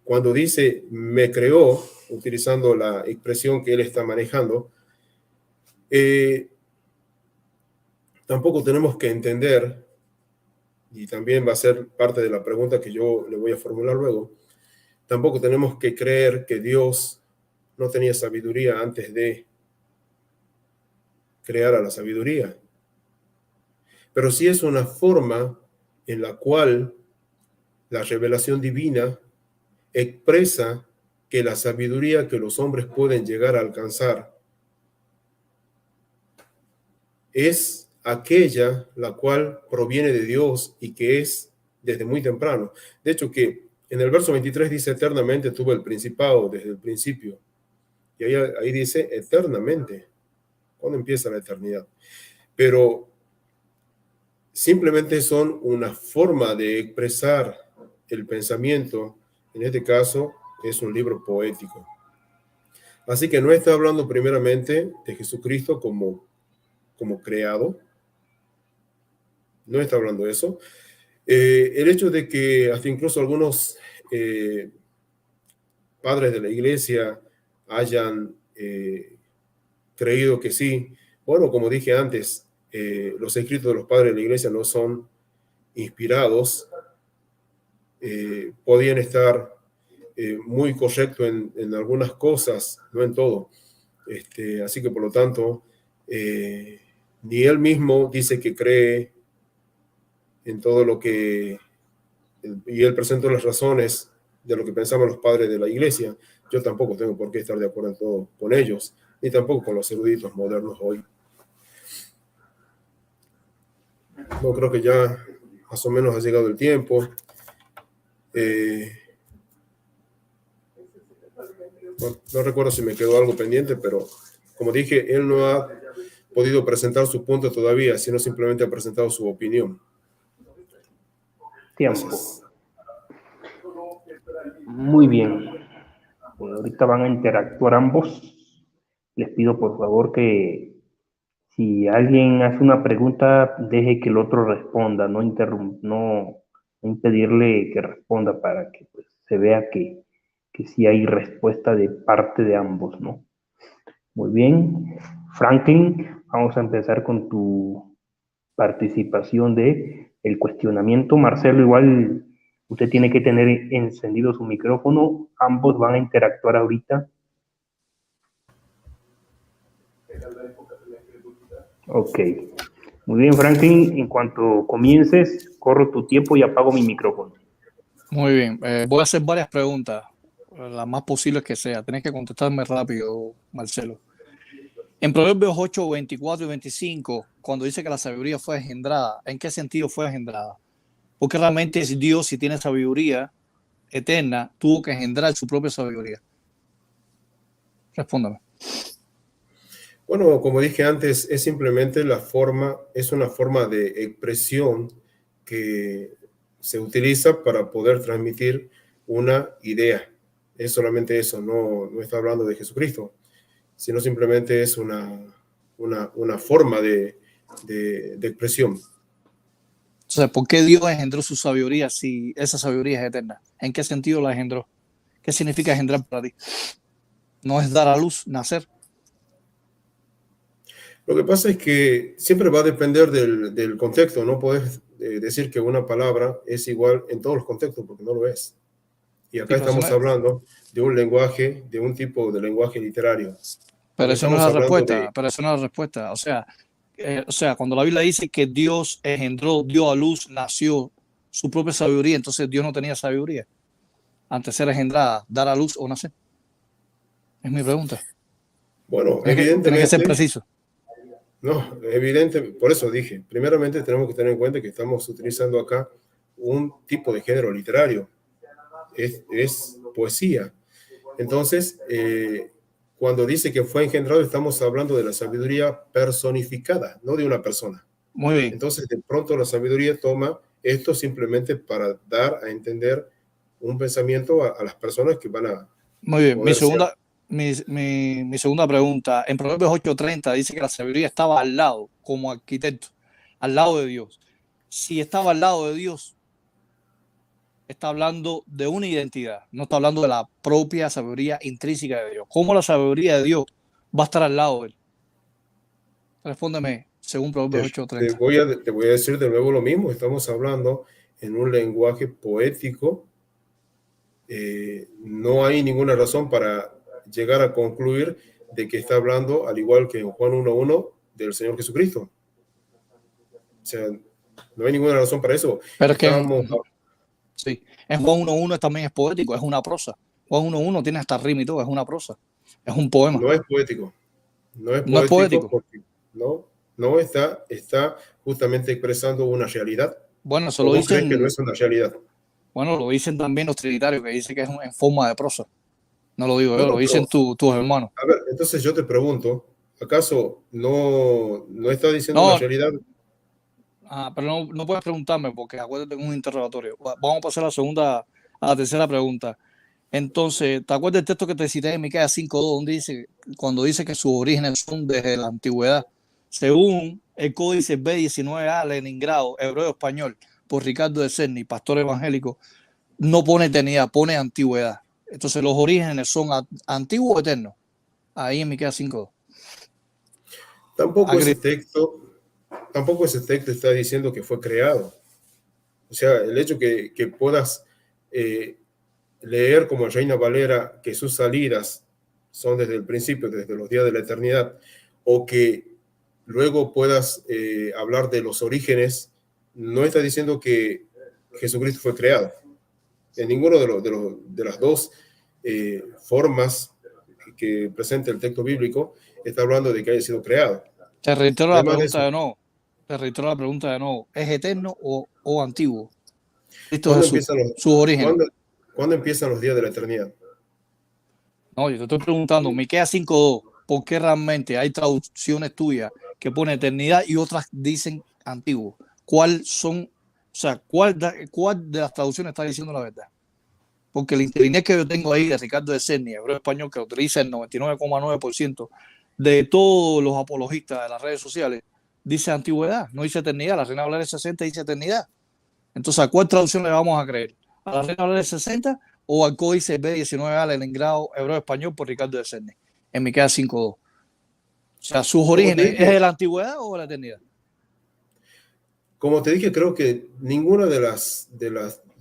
Cuando dice me creó, utilizando la expresión que él está manejando, tampoco tenemos que entender, y también va a ser parte de la pregunta que yo le voy a formular luego, tampoco tenemos que creer que Dios no tenía sabiduría antes de crear a la sabiduría. Pero sí es una forma en la cual la revelación divina expresa que la sabiduría que los hombres pueden llegar a alcanzar es aquella la cual proviene de Dios y que es desde muy temprano. De hecho, que en el verso 23 dice eternamente tuvo el principado desde el principio. Y ahí dice eternamente. ¿Cuándo empieza la eternidad? Pero simplemente son una forma de expresar el pensamiento. En este caso es un libro poético. Así que no está hablando primeramente de Jesucristo como creado. No está hablando de eso. El hecho de que hasta incluso algunos padres de la iglesia hayan creído que sí. Bueno, como dije antes, los escritos de los padres de la iglesia no son inspirados. Podían estar muy correctos en algunas cosas, no en todo. Así que por lo tanto, ni él mismo dice que cree en todo lo que, y él presentó las razones de lo que pensaban los padres de la iglesia. Yo tampoco tengo por qué estar de acuerdo en todo con ellos, ni tampoco con los eruditos modernos hoy. No, creo que ya más o menos ha llegado el tiempo. No recuerdo si me quedó algo pendiente, pero como dije, él no ha podido presentar su punto todavía, sino simplemente ha presentado su opinión. Tiempo. Gracias. Muy bien. Bueno, ahorita van a interactuar ambos. Les pido por favor que si alguien hace una pregunta, deje que el otro responda, no impedirle que responda para que pues, se vea que sí hay respuesta de parte de ambos, ¿no? Muy bien. Franklin, vamos a empezar con tu participación de el cuestionamiento. Marcelo, igual usted tiene que tener encendido su micrófono. Ambos van a interactuar ahorita. Ok. Muy bien, Franklin. En cuanto comiences, corro tu tiempo y apago mi micrófono. Muy bien. Voy a hacer varias preguntas, las más posibles que sea. Tienes que contestarme rápido, Marcelo. En Proverbios 8, 24 y 25, cuando dice que la sabiduría fue engendrada, ¿en qué sentido fue engendrada? Porque realmente es Dios, si tiene sabiduría eterna, tuvo que engendrar su propia sabiduría. Respóndame. Bueno, como dije antes, es simplemente es una forma de expresión que se utiliza para poder transmitir una idea. Es solamente eso, no está hablando de Jesucristo, sino simplemente es una forma de expresión. O sea, ¿por qué Dios engendró su sabiduría si esa sabiduría es eterna? ¿En qué sentido la engendró? ¿Qué significa engendrar para ti? ¿No es dar a luz, nacer? Lo que pasa es que siempre va a depender del contexto. No puedes decir que una palabra es igual en todos los contextos, porque no lo es. Y acá Sí, estamos hablando de un lenguaje, de un tipo de lenguaje literario. Pero eso no es la respuesta. De... Pero eso no es la respuesta. O sea, cuando la Biblia dice que Dios engendró, dio a luz, nació su propia sabiduría, entonces Dios no tenía sabiduría antes de ser engendrada, dar a luz o nacer. Es mi pregunta. Bueno, Tiene que ser preciso. No, evidente, por eso dije, primeramente tenemos que tener en cuenta que estamos utilizando acá un tipo de género literario, es poesía. Entonces, cuando dice que fue engendrado, estamos hablando de la sabiduría personificada, no de una persona. Muy bien. Entonces, de pronto la sabiduría toma esto simplemente para dar a entender un pensamiento a las personas que van a... Muy bien, mi segunda pregunta. En Proverbios 8:30 dice que la sabiduría estaba al lado, como arquitecto, al lado de Dios. Si estaba al lado de Dios, está hablando de una identidad, no está hablando de la propia sabiduría intrínseca de Dios. ¿Cómo la sabiduría de Dios va a estar al lado de él? Respóndeme, según Proverbios 8:30. Te voy a decir de nuevo lo mismo. Estamos hablando en un lenguaje poético. No hay ninguna razón para llegar a concluir de que está hablando, al igual que en Juan 1:1, del Señor Jesucristo. O sea, no hay ninguna razón para eso. Pero es que sí, en Juan 1:1 también es poético, es una prosa. Juan 1:1 tiene hasta rima y todo, es una prosa, es un poema. No es poético. No es poético, no es poético. Porque no está justamente expresando una realidad. Bueno, eso lo dicen. Que no es una realidad. Bueno, lo dicen también los trinitarios, que dicen que es en forma de prosa. No lo digo yo, lo dicen tus hermanos. A ver, entonces yo te pregunto, ¿acaso no está diciendo una realidad? Pero no puedes preguntarme porque acuérdate que es un interrogatorio. Vamos a pasar a la tercera pregunta. Entonces, ¿te acuerdas del texto que te cité en Miqueas 5:2, donde cuando dice que sus orígenes son desde la antigüedad? Según el códice B19A, Leningrado, hebreo español, por Ricardo de Cerny, pastor evangélico, no pone eternidad, pone antigüedad. Entonces, los orígenes son antiguos o eternos. Ahí en Miqueas 5:2. Tampoco ese texto está diciendo que fue creado. O sea, el hecho que puedas leer como Reina Valera que sus salidas son desde el principio, desde los días de la eternidad, o que luego puedas hablar de los orígenes, no está diciendo que Jesucristo fue creado. En ninguno de las dos formas que presenta el texto bíblico está hablando de que haya sido creado. Te reitero la pregunta de nuevo. ¿Es eterno o antiguo? Cristo ¿Cuándo Jesús, empiezan sus orígenes. ¿Cuándo empiezan los días de la eternidad? No, yo te estoy preguntando, Miqueas 5:2, ¿por qué realmente hay traducciones tuyas que pone eternidad y otras dicen antiguo? ¿Cuál de las traducciones está diciendo la verdad? Porque el internet que yo tengo ahí de Ricardo de Cerny, hebreo español, que utiliza el 99,9% de todos los apologistas de las redes sociales, dice antigüedad, no dice eternidad. La Reina Valera 60 dice eternidad. Entonces, ¿a cuál traducción le vamos a creer? ¿A la Reina Valera 60 o al Códice B19A Leningrado hebreo español por Ricardo de Cerny? En Miqueas 5:2. O sea, ¿sus orígenes es de la antigüedad o de la eternidad? Como te dije, creo que ninguna de las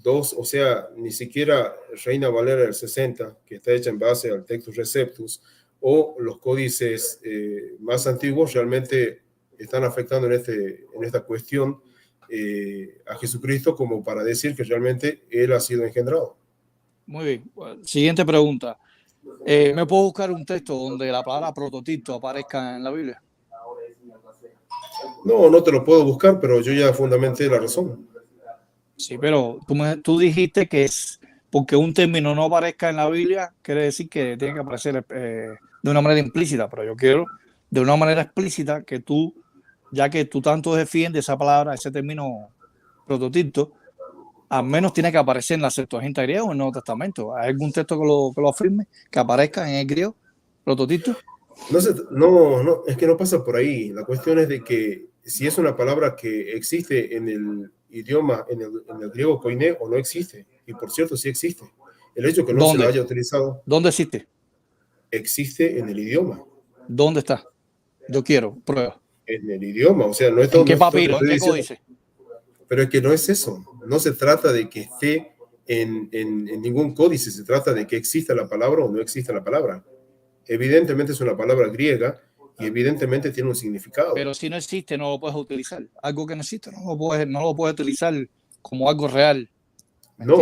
dos, o sea, ni siquiera Reina Valera del 60, que está hecha en base al Textus Receptus, o los códices más antiguos realmente están afectando en esta cuestión a Jesucristo como para decir que realmente Él ha sido engendrado. Muy bien. Bueno, siguiente pregunta. ¿Me puedo buscar un texto donde la palabra prototipo aparezca en la Biblia? No te lo puedo buscar, pero yo ya fundamenté la razón. Sí, pero tú dijiste que es porque un término no aparezca en la Biblia, quiere decir que tiene que aparecer de una manera implícita, pero yo quiero de una manera explícita que tú, ya que tú tanto defiendes esa palabra, ese término prototipo, al menos tiene que aparecer en la Septuaginta griega o en el Nuevo Testamento. ¿Hay algún texto que lo afirme, que aparezca en el griego, prototipo? No, es que no pasa por ahí. La cuestión es de que si es una palabra que existe en el idioma, en el griego koiné, o no existe. Y por cierto, sí existe. El hecho que no se lo haya utilizado. ¿Dónde existe? Existe en el idioma. ¿Dónde está? Yo quiero prueba. En el idioma, o sea, no es todo. ¿En qué papiro? ¿En qué códice? Pero es que no es eso. No se trata de que esté en ningún códice. Se trata de que exista la palabra o no exista la palabra. Evidentemente es una palabra griega y evidentemente tiene un significado. Pero si no existe, no lo puedes utilizar. Algo que no existe, no lo puedes utilizar como algo real. No,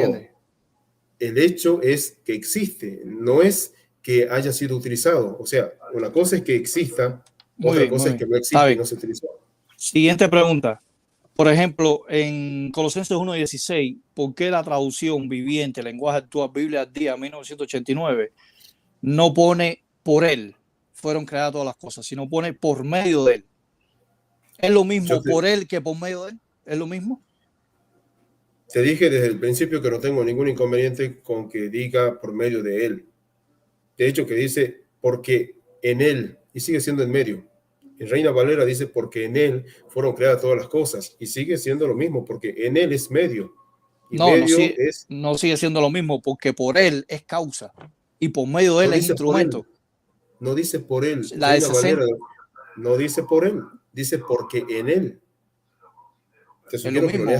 el hecho es que existe, no es que haya sido utilizado. O sea, una cosa es que exista, otra cosa es que no existe y no se utilizó. Siguiente pregunta. Por ejemplo, en Colosenses 1:16, ¿por qué la traducción viviente, lenguaje actual, Biblia al día, 1989, no pone por él fueron creadas todas las cosas, sino pone por medio de él? ¿Es lo mismo por él que por medio de él? ¿Es lo mismo? Te dije desde el principio que no tengo ningún inconveniente con que diga por medio de él. De hecho, que dice porque en él, y sigue siendo en medio. En Reina Valera dice porque en él fueron creadas todas las cosas, y sigue siendo lo mismo, porque en él es medio. Y no sigue siendo lo mismo, porque por él es causa, y por medio de él es instrumento. No dice por él. La Reina Valera no dice por él, dice porque en él. Es lo mismo,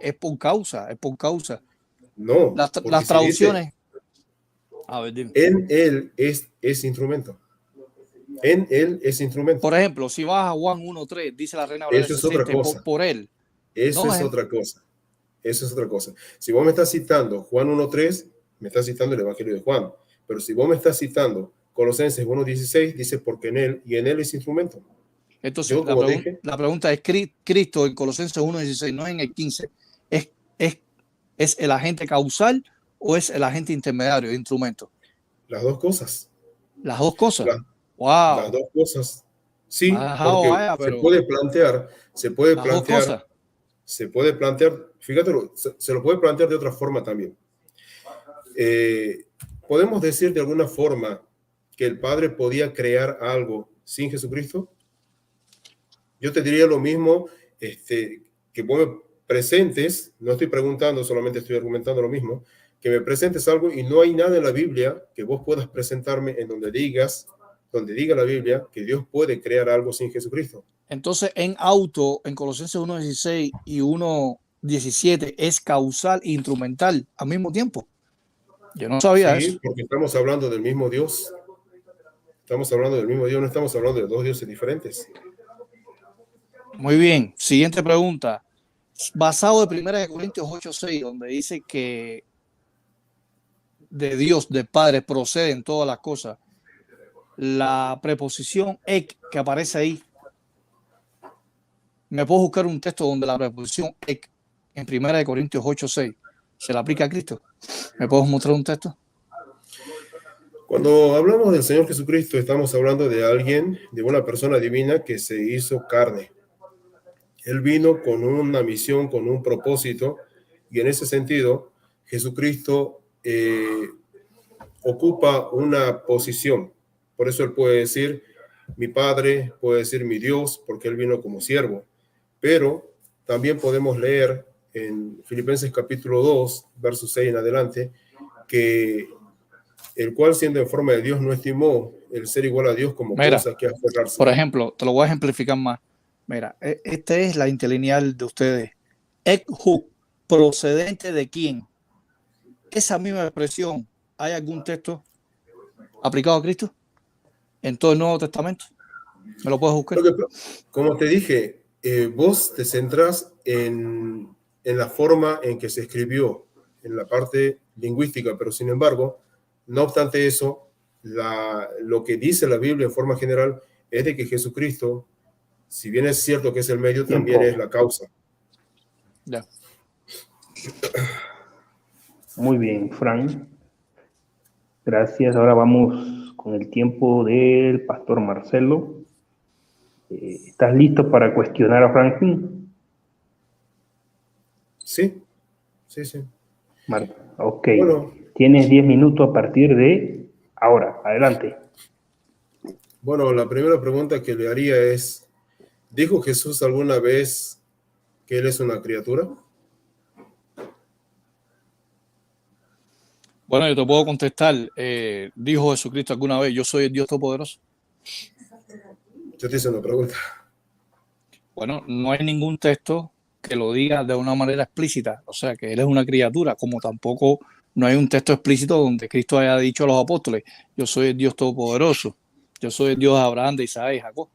es por causa, es por causa. No. Las traducciones. Dice, a ver, dime. En él es instrumento. En él es instrumento. Por ejemplo, si vas a Juan 1:3, dice la Reina Valera 60, por él. Eso es otra cosa. Eso es otra cosa. Si vos me estás citando Juan 1:3, me estás citando el Evangelio de Juan. Pero si vos me estás citando Colosenses 1:16, dice porque en él, y en él es instrumento. Entonces, la pregunta es, Cristo en Colosenses 1:16, no en el 15, ¿es el agente causal o es el agente intermediario de instrumento? Las dos cosas. Las dos cosas. Wow. Las dos cosas. Sí, porque se puede plantear, fíjate, se lo puede plantear de otra forma también. ¿Podemos decir de alguna forma que el Padre podía crear algo sin Jesucristo? Yo te diría lo mismo, que vos me presentes, no estoy preguntando, solamente estoy argumentando lo mismo, que me presentes algo y no hay nada en la Biblia que vos puedas presentarme en donde diga la Biblia que Dios puede crear algo sin Jesucristo. Entonces, en Colosenses 1:16 y 1:17 es causal e instrumental al mismo tiempo. Yo no sabía eso. Sí, porque estamos hablando del mismo Dios. Estamos hablando del mismo Dios, no estamos hablando de dos dioses diferentes. Muy bien. Siguiente pregunta. Basado de 1 Corintios 8:6, donde dice que de Dios, del Padre, proceden todas las cosas. La preposición ek que aparece ahí. ¿Me puedo buscar un texto donde la preposición ek en 1 Corintios 8:6 se le aplica a Cristo. ¿Me puedes mostrar un texto? Cuando hablamos del Señor Jesucristo, estamos hablando de alguien, de una persona divina que se hizo carne. Él vino con una misión, con un propósito, y en ese sentido, Jesucristo ocupa una posición. Por eso él puede decir mi Padre, puede decir mi Dios, porque él vino como siervo. Pero también podemos leer en Filipenses capítulo 2, verso 6 en adelante, que el cual siendo en forma de Dios no estimó el ser igual a Dios como Mira, cosa que aferrarse. por ejemplo, te lo voy a ejemplificar más. Mira, esta es la interlineal de ustedes. Ek-hu, ¿procedente de quién? Esa misma expresión, ¿hay algún texto aplicado a Cristo en todo el Nuevo Testamento? ¿Me lo puedes buscar? Como te dije, vos te centrás en la forma en que se escribió, en la parte lingüística, pero sin embargo, no obstante eso, lo que dice la Biblia en forma general es de que Jesucristo, si bien es cierto que es el medio, también es la causa. Ya. Muy bien, Frank. Gracias. Ahora vamos con el tiempo del pastor Marcelo. ¿Estás listo para cuestionar a Franklin? Sí. Ok. Bueno, tienes 10 minutos a partir de ahora. Adelante. Bueno, la primera pregunta que le haría es, ¿dijo Jesús alguna vez que Él es una criatura? Bueno, yo te puedo contestar. ¿Dijo Jesucristo alguna vez, yo soy el Dios Todopoderoso? Yo te hice una pregunta. Bueno, no hay ningún texto que lo diga de una manera explícita, o sea, que Él es una criatura, como tampoco no hay un texto explícito donde Cristo haya dicho a los apóstoles, yo soy el Dios Todopoderoso, yo soy el Dios de Abraham, de Isaac y Jacob,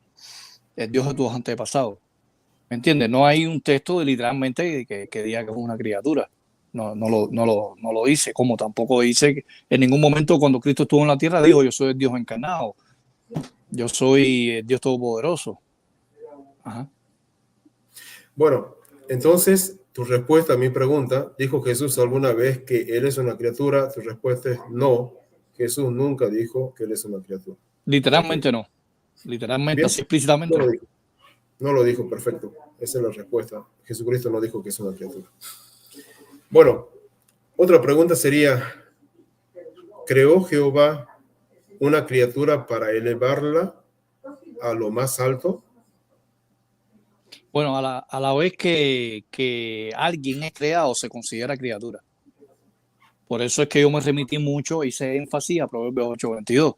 el Dios de tus antepasados. ¿Me entiendes? No hay un texto literalmente que diga que es una criatura. No lo dice, como tampoco dice que en ningún momento cuando Cristo estuvo en la tierra dijo yo soy el Dios encarnado, yo soy el Dios Todopoderoso. Ajá. Bueno, entonces tu respuesta a mi pregunta, ¿dijo Jesús alguna vez que Él es una criatura? Tu respuesta es no. Jesús nunca dijo que Él es una criatura. Literalmente no. Literalmente, Bien. así explícitamente no. No lo dijo, perfecto. Esa es la respuesta. Jesucristo no dijo que es una criatura. Bueno, otra pregunta sería, ¿creó Jehová una criatura para elevarla a lo más alto? Bueno, a la vez que alguien es creado, se considera criatura. Por eso es que yo me remití mucho, hice énfasis a Proverbios 8:22.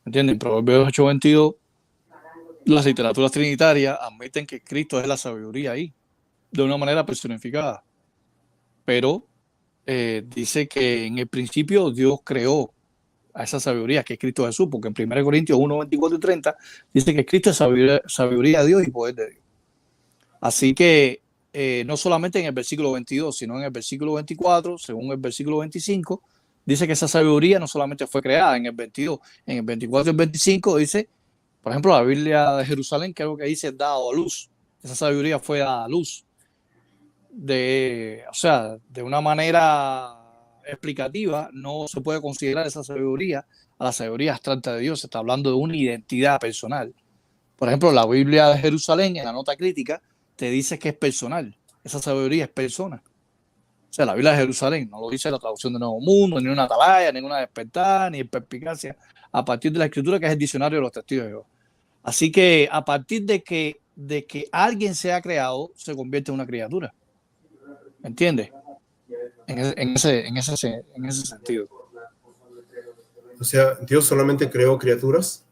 ¿Entienden? En Proverbios 8:22, las literaturas trinitarias admiten que Cristo es la sabiduría ahí, de una manera personificada. Pero dice que en el principio Dios creó a esa sabiduría, que es Cristo Jesús, porque en 1 Corintios 1:24 y 30 dice que Cristo es sabiduría de Dios y poder de Dios. Así que no solamente en el versículo 22, sino en el versículo 24, según el versículo 25, dice que esa sabiduría no solamente fue creada en el 22, en el 24 y el 25 dice, por ejemplo, la Biblia de Jerusalén, que es lo que dice dado a luz. Esa sabiduría fue dada a luz. O sea, de una manera explicativa, no se puede considerar esa sabiduría a la sabiduría abstracta de Dios. Se está hablando de una identidad personal. Por ejemplo, la Biblia de Jerusalén, en la nota crítica, te dice que es personal. Esa sabiduría es persona. O sea, la Biblia de Jerusalén no lo dice la traducción de Nuevo Mundo, ni una atalaya, ni una despertar, ni perspicacia, a partir de la escritura que es el diccionario de los testigos de Jehová. Así que a partir de que alguien sea creado, se convierte en una criatura. ¿Entiendes? En ese sentido. O sea, ¿Dios solamente creó criaturas?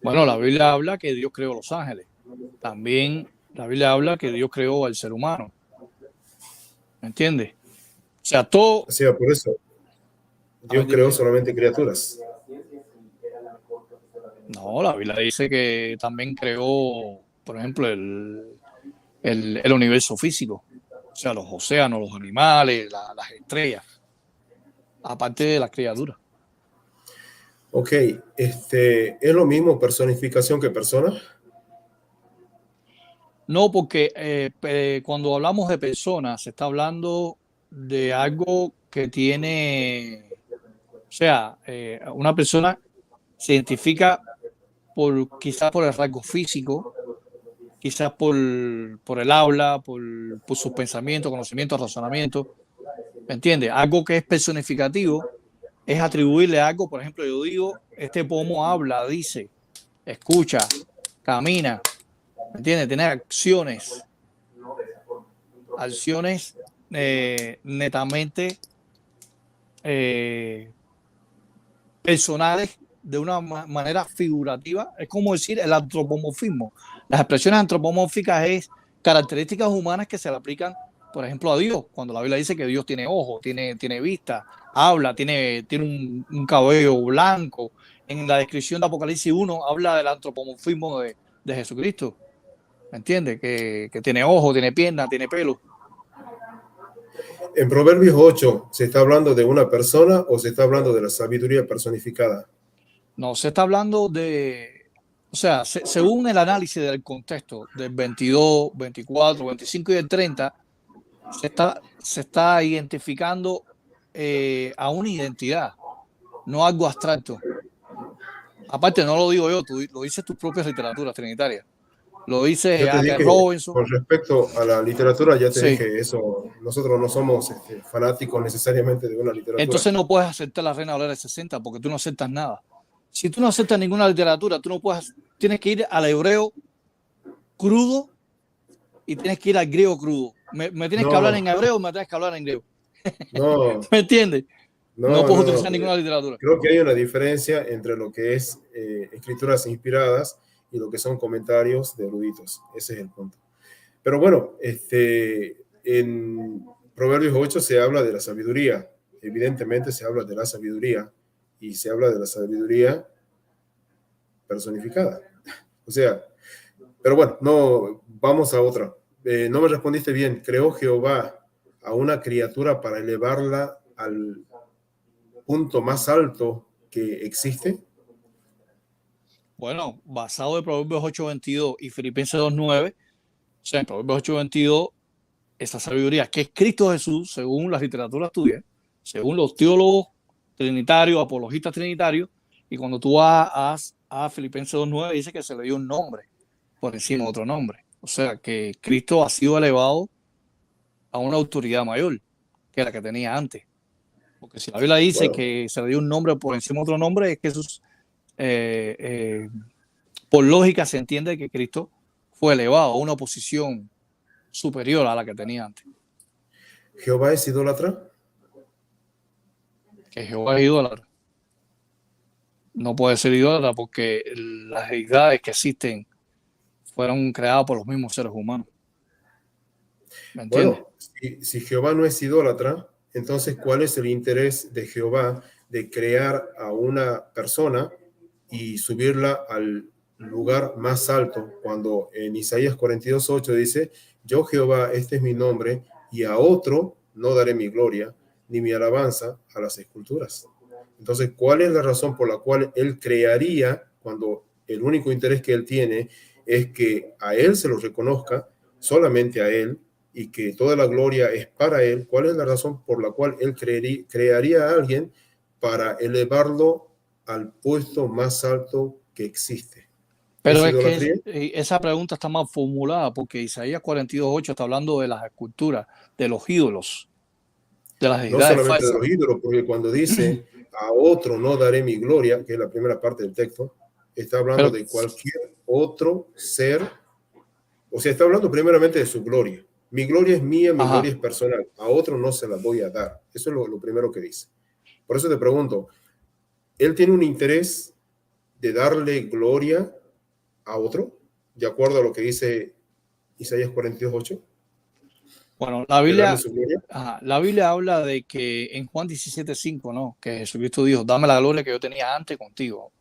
Bueno, la Biblia habla que Dios creó los ángeles. También la Biblia habla que Dios creó al ser humano. ¿Me entiendes? O sea, todo... O sea, por eso, Dios creó solamente criaturas. No, la Biblia dice que también creó, por ejemplo, el universo físico. O sea, los océanos, los animales, las estrellas. Aparte de las criaturas. Ok, ¿es lo mismo personificación que persona? No, porque cuando hablamos de personas, se está hablando de algo que tiene, o sea, una persona se identifica quizás por el rasgo físico, quizás por el habla, por sus pensamientos, conocimientos, razonamientos. ¿Me entiendes? Algo que es personificativo es atribuirle algo. Por ejemplo, yo digo, este pomo habla, dice, escucha, camina, ¿me entiendes? Tiene acciones netamente personales de una manera figurativa. Es como decir el antropomorfismo. Las expresiones antropomórficas es características humanas que se le aplican, por ejemplo, a Dios. Cuando la Biblia dice que Dios tiene ojos, tiene vista, habla, tiene un cabello blanco. En la descripción de Apocalipsis 1 habla del antropomorfismo de Jesucristo. ¿Me entiendes? Que tiene ojos, tiene piernas, tiene pelo. En Proverbios 8, ¿se está hablando de una persona o se está hablando de la sabiduría personificada? No, se está hablando o sea, según el análisis del contexto del 22, 24, 25 y el 30, se está identificando a una identidad, no algo abstracto. Aparte, no lo digo yo, lo dices tus propias literaturas trinitarias. Lo dice Yo te A.K. dije, Robinson. con respecto a la literatura, ya te Sí. dije eso. Nosotros no somos fanáticos necesariamente de una literatura. Entonces no puedes aceptar la Reina Valera 60 porque tú no aceptas nada. Si tú no aceptas ninguna literatura, tú no puedes, tienes que ir al hebreo crudo y tienes que ir al griego crudo. Me tienes que hablar en hebreo, me tienes que hablar en griego. No. ¿Me entiendes? No puedes utilizar no. ninguna literatura. Creo que hay una diferencia entre lo que es escrituras inspiradas y lo que son comentarios de eruditos. Ese es el punto. Pero bueno, en Proverbios 8 se habla de la sabiduría. Evidentemente se habla de la sabiduría y se habla de la sabiduría personificada. O sea, pero bueno, no, vamos a otra. No me respondiste bien. ¿Creó Jehová a una criatura para elevarla al punto más alto que existe? Bueno, basado en Proverbios 8:22 y Filipenses 2:9, o sea, en Proverbios 8:22, esa sabiduría que es Cristo Jesús, según las literaturas tuyas, según los teólogos trinitarios, apologistas trinitarios, y cuando tú vas a Filipenses 2:9, dice que se le dio un nombre por encima de otro nombre. O sea, que Cristo ha sido elevado a una autoridad mayor que la que tenía antes. Porque si la Biblia dice que se le dio un nombre por encima de otro nombre, es que Jesús, por lógica, se entiende que Cristo fue elevado a una posición superior a la que tenía antes. ¿Jehová es idólatra? Que Jehová es idólatra. No puede ser idólatra porque las deidades que existen fueron creadas por los mismos seres humanos. ¿Me entiendes? Bueno, si Jehová no es idólatra, entonces ¿cuál es el interés de Jehová de crear a una persona y subirla al lugar más alto? Cuando en Isaías 42:8 dice, yo Jehová, este es mi nombre, y a otro no daré mi gloria, ni mi alabanza a las esculturas. Entonces, ¿cuál es la razón por la cual él crearía cuando el único interés que él tiene es que a él se lo reconozca, solamente a él, y que toda la gloria es para él? ¿Cuál es la razón por la cual él crearía a alguien para elevarlo al puesto más alto que existe? Pero es que esa pregunta está mal formulada porque Isaías 42:8 está hablando de las esculturas, de los ídolos, de las deidades no solamente falsas. de los ídolos, porque cuando dice a otro no daré mi gloria, que es la primera parte del texto, está hablando de cualquier otro ser. O sea, está hablando primeramente de su gloria. Mi gloria es mía, mi gloria es personal. A otro no se la voy a dar. Eso es lo primero que dice. Por eso te pregunto, ¿él tiene un interés de darle gloria a otro, de acuerdo a lo que dice Isaías 42:8? Bueno, la Biblia habla de que en Juan 17:5, ¿no? Que Jesucristo dijo, dame la gloria que yo tenía antes contigo,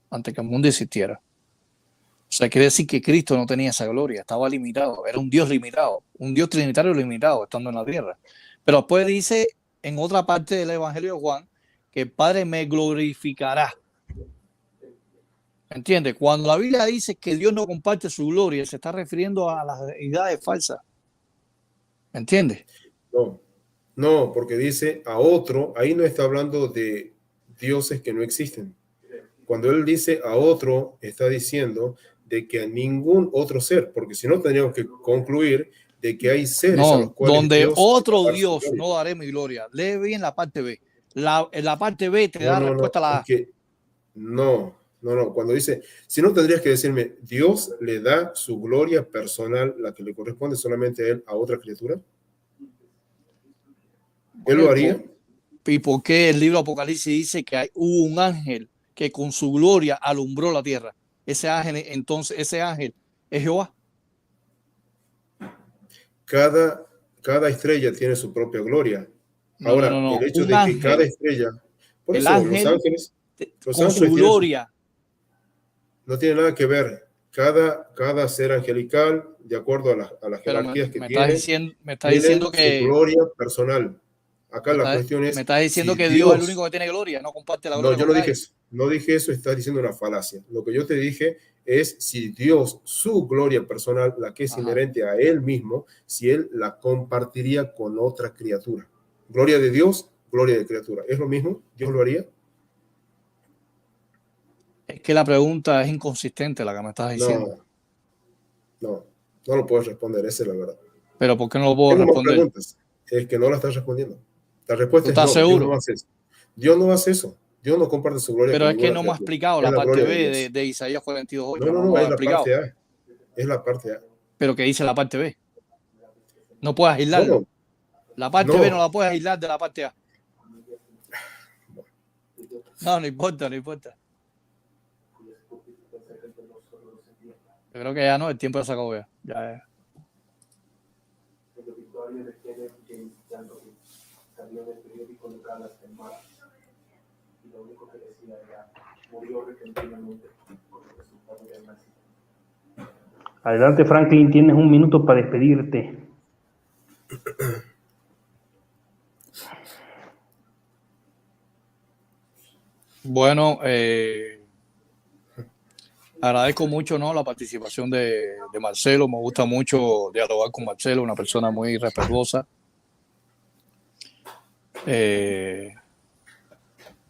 antes que el mundo existiera. O sea, quiere decir que Cristo no tenía esa gloria, estaba limitado, era un Dios limitado, un Dios trinitario limitado, estando en la tierra. Pero después dice en otra parte del Evangelio de Juan que el Padre me glorificará. ¿Entiendes? Cuando la Biblia dice que Dios no comparte su gloria, se está refiriendo a las deidades falsas. ¿Entiendes? No, no, porque dice a otro, ahí no está hablando de dioses que no existen. Cuando él dice a otro, está diciendo de que a ningún otro ser, porque si no tendríamos que concluir de que hay seres a los No, cuales donde Dios otro va a dar su Dios gloria. no daré mi gloria. Lee bien la parte B. En la parte B te No, da no, no, respuesta a la es A. que no, no, no. Cuando dice, si no tendrías que decirme, Dios le da su gloria personal, la que le corresponde solamente a él, a otra criatura. ¿Él lo haría? ¿Y por qué el libro Apocalipsis dice que hubo un ángel que con su gloria alumbró la tierra? Ese ángel, entonces, ese ángel es Jehová. Cada estrella tiene su propia gloria. No, no, no, Ahora, el no. hecho Un de que cada ángel, estrella, por el eso los ángel con su ángeles tienen su, gloria. no tiene nada que ver. Cada ser angelical, de acuerdo a las Pero jerarquías que me tienen, estás diciendo su que gloria personal. Acá la cuestión me es estás diciendo si que Dios es el Dios. único que tiene gloria, no comparte la No, gloria yo con no dije nadie. eso. No dije eso, estás diciendo una falacia. Lo que yo te dije es si Dios, su gloria personal, la que es Ajá. inherente a él mismo, si él la compartiría con otra criatura. Gloria de Dios, gloria de criatura. ¿Es lo mismo? ¿Dios lo haría? Es que la pregunta es inconsistente la que me estás diciendo. No lo puedes responder, esa es la verdad. Pero ¿por qué no lo puedo Tengo más responder? preguntas. Es que no la estás respondiendo. La respuesta ¿Tú es estás no, Dios seguro? no hace eso. Dios no hace eso. Dios no comparte su gloria Pero con es que ninguna no me ha criatura. explicado Es la la parte gloria B de Dios. de Isaías 42.8. No, No me es ha la explicado. parte A. Es la parte A. Pero ¿qué dice la parte B? No puedes aislarlo. Bueno, La parte B no no. la puedes aislar de la parte A. No importa, no importa. Yo creo que ya no, el tiempo ya se acabó ya. Ya. Adelante, Franklin, tienes un minuto para despedirte. Bueno, agradezco mucho, ¿no?, la participación de Marcelo. Me gusta mucho dialogar con Marcelo, una persona muy respetuosa.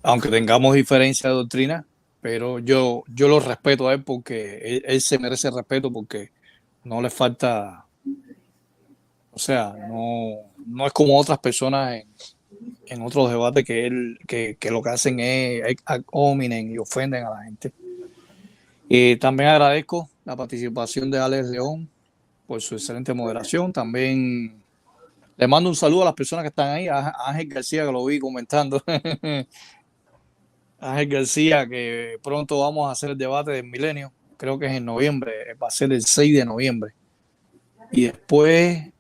Aunque tengamos diferencia de doctrina, pero yo lo respeto a él porque él se merece respeto porque no le falta, o sea, no es como otras personas en otros debates que lo que hacen es ad hominem y ofenden a la gente. También agradezco la participación de Alex León por su excelente moderación. También le mando un saludo a las personas que están ahí, a Ángel García, que lo vi comentando. Ángel García, que pronto vamos a hacer el debate del milenio, creo que es en noviembre, va a ser el 6 de noviembre. Y después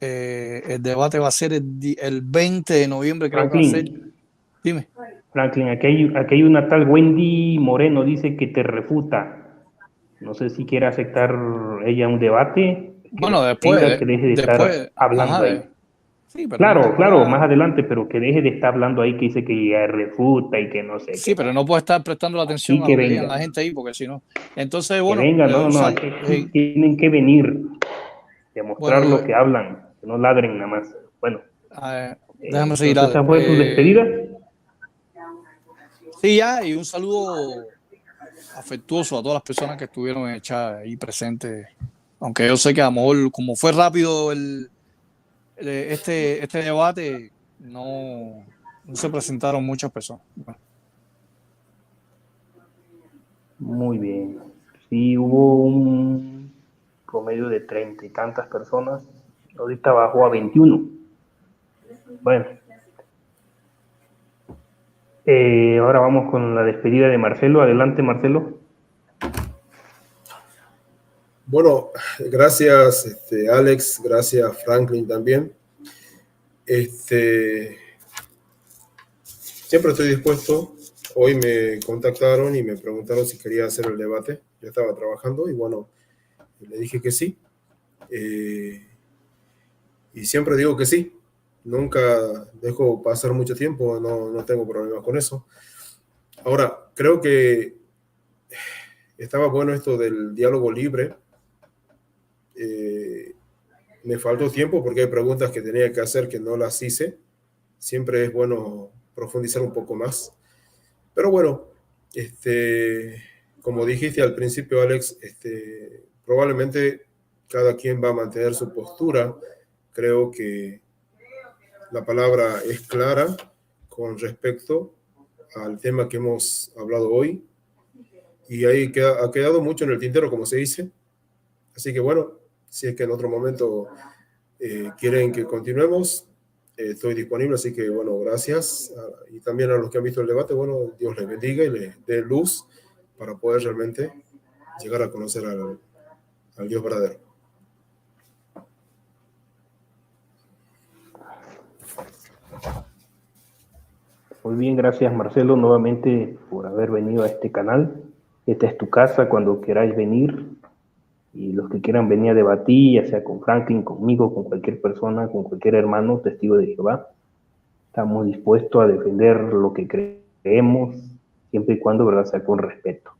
el debate va a ser el 20 de noviembre, creo que va a ser. Dime. Franklin, aquí hay una tal Wendy Moreno, dice que te refuta. No sé si quiere aceptar ella un debate. Bueno, que deje de estar hablando ahí. Sí, pero claro, más adelante, pero que deje de estar hablando ahí, que dice que ella refuta y que no sé. Sí, pero no puede estar prestando la atención a lo que digan la gente ahí, porque si no. Entonces, bueno. Que venga, aquí tienen que venir, demostrar lo que hablan, que no ladren nada más. Bueno. Déjame seguir. ¿Esa fue tu despedida? Sí, ya, y un saludo afectuoso a todas las personas que estuvieron en el chat ahí presentes. Aunque yo sé que a lo mejor, como fue rápido este debate, no se presentaron muchas personas. Bueno. Muy bien. Sí, hubo un promedio de 30 y tantas personas. Ahorita bajó a 21. Bueno. Ahora vamos con la despedida de Marcelo. Adelante, Marcelo. Bueno, gracias Alex, gracias Franklin también. Siempre estoy dispuesto. Hoy me contactaron y me preguntaron si quería hacer el debate. Yo estaba trabajando y bueno, le dije que sí. Y siempre digo que sí. Nunca dejo pasar mucho tiempo, no tengo problemas con eso. Ahora, creo que estaba bueno esto del diálogo libre. Me faltó tiempo porque hay preguntas que tenía que hacer que no las hice. Siempre es bueno profundizar un poco más. Pero bueno, como dijiste al principio, Alex, probablemente cada quien va a mantener su postura. Creo que la palabra es clara con respecto al tema que hemos hablado hoy. Y ahí ha quedado mucho en el tintero, como se dice. Así que bueno, si es que en otro momento quieren que continuemos, estoy disponible. Así que bueno, gracias. Y también a los que han visto el debate, bueno, Dios les bendiga y les dé luz para poder realmente llegar a conocer al Dios verdadero. Muy bien, gracias Marcelo nuevamente por haber venido a este canal. Esta es tu casa cuando queráis venir. Y los que quieran venir a debatir, ya sea con Franklin, conmigo, con cualquier persona, con cualquier hermano, testigo de Jehová, estamos dispuestos a defender lo que creemos, siempre y cuando, ¿verdad?, sea con respeto.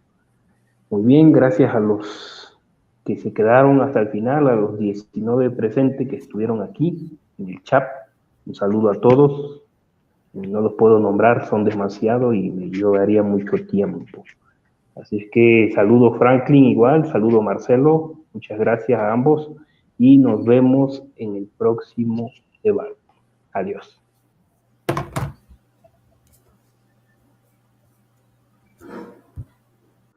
Muy bien, gracias a los que se quedaron hasta el final, a los 19 presentes que estuvieron aquí en el chat. Un saludo a todos. No los puedo nombrar, son demasiados y me llevaría mucho tiempo. Así es que saludo Franklin igual, saludo Marcelo, muchas gracias a ambos y nos vemos en el próximo debate. Adiós.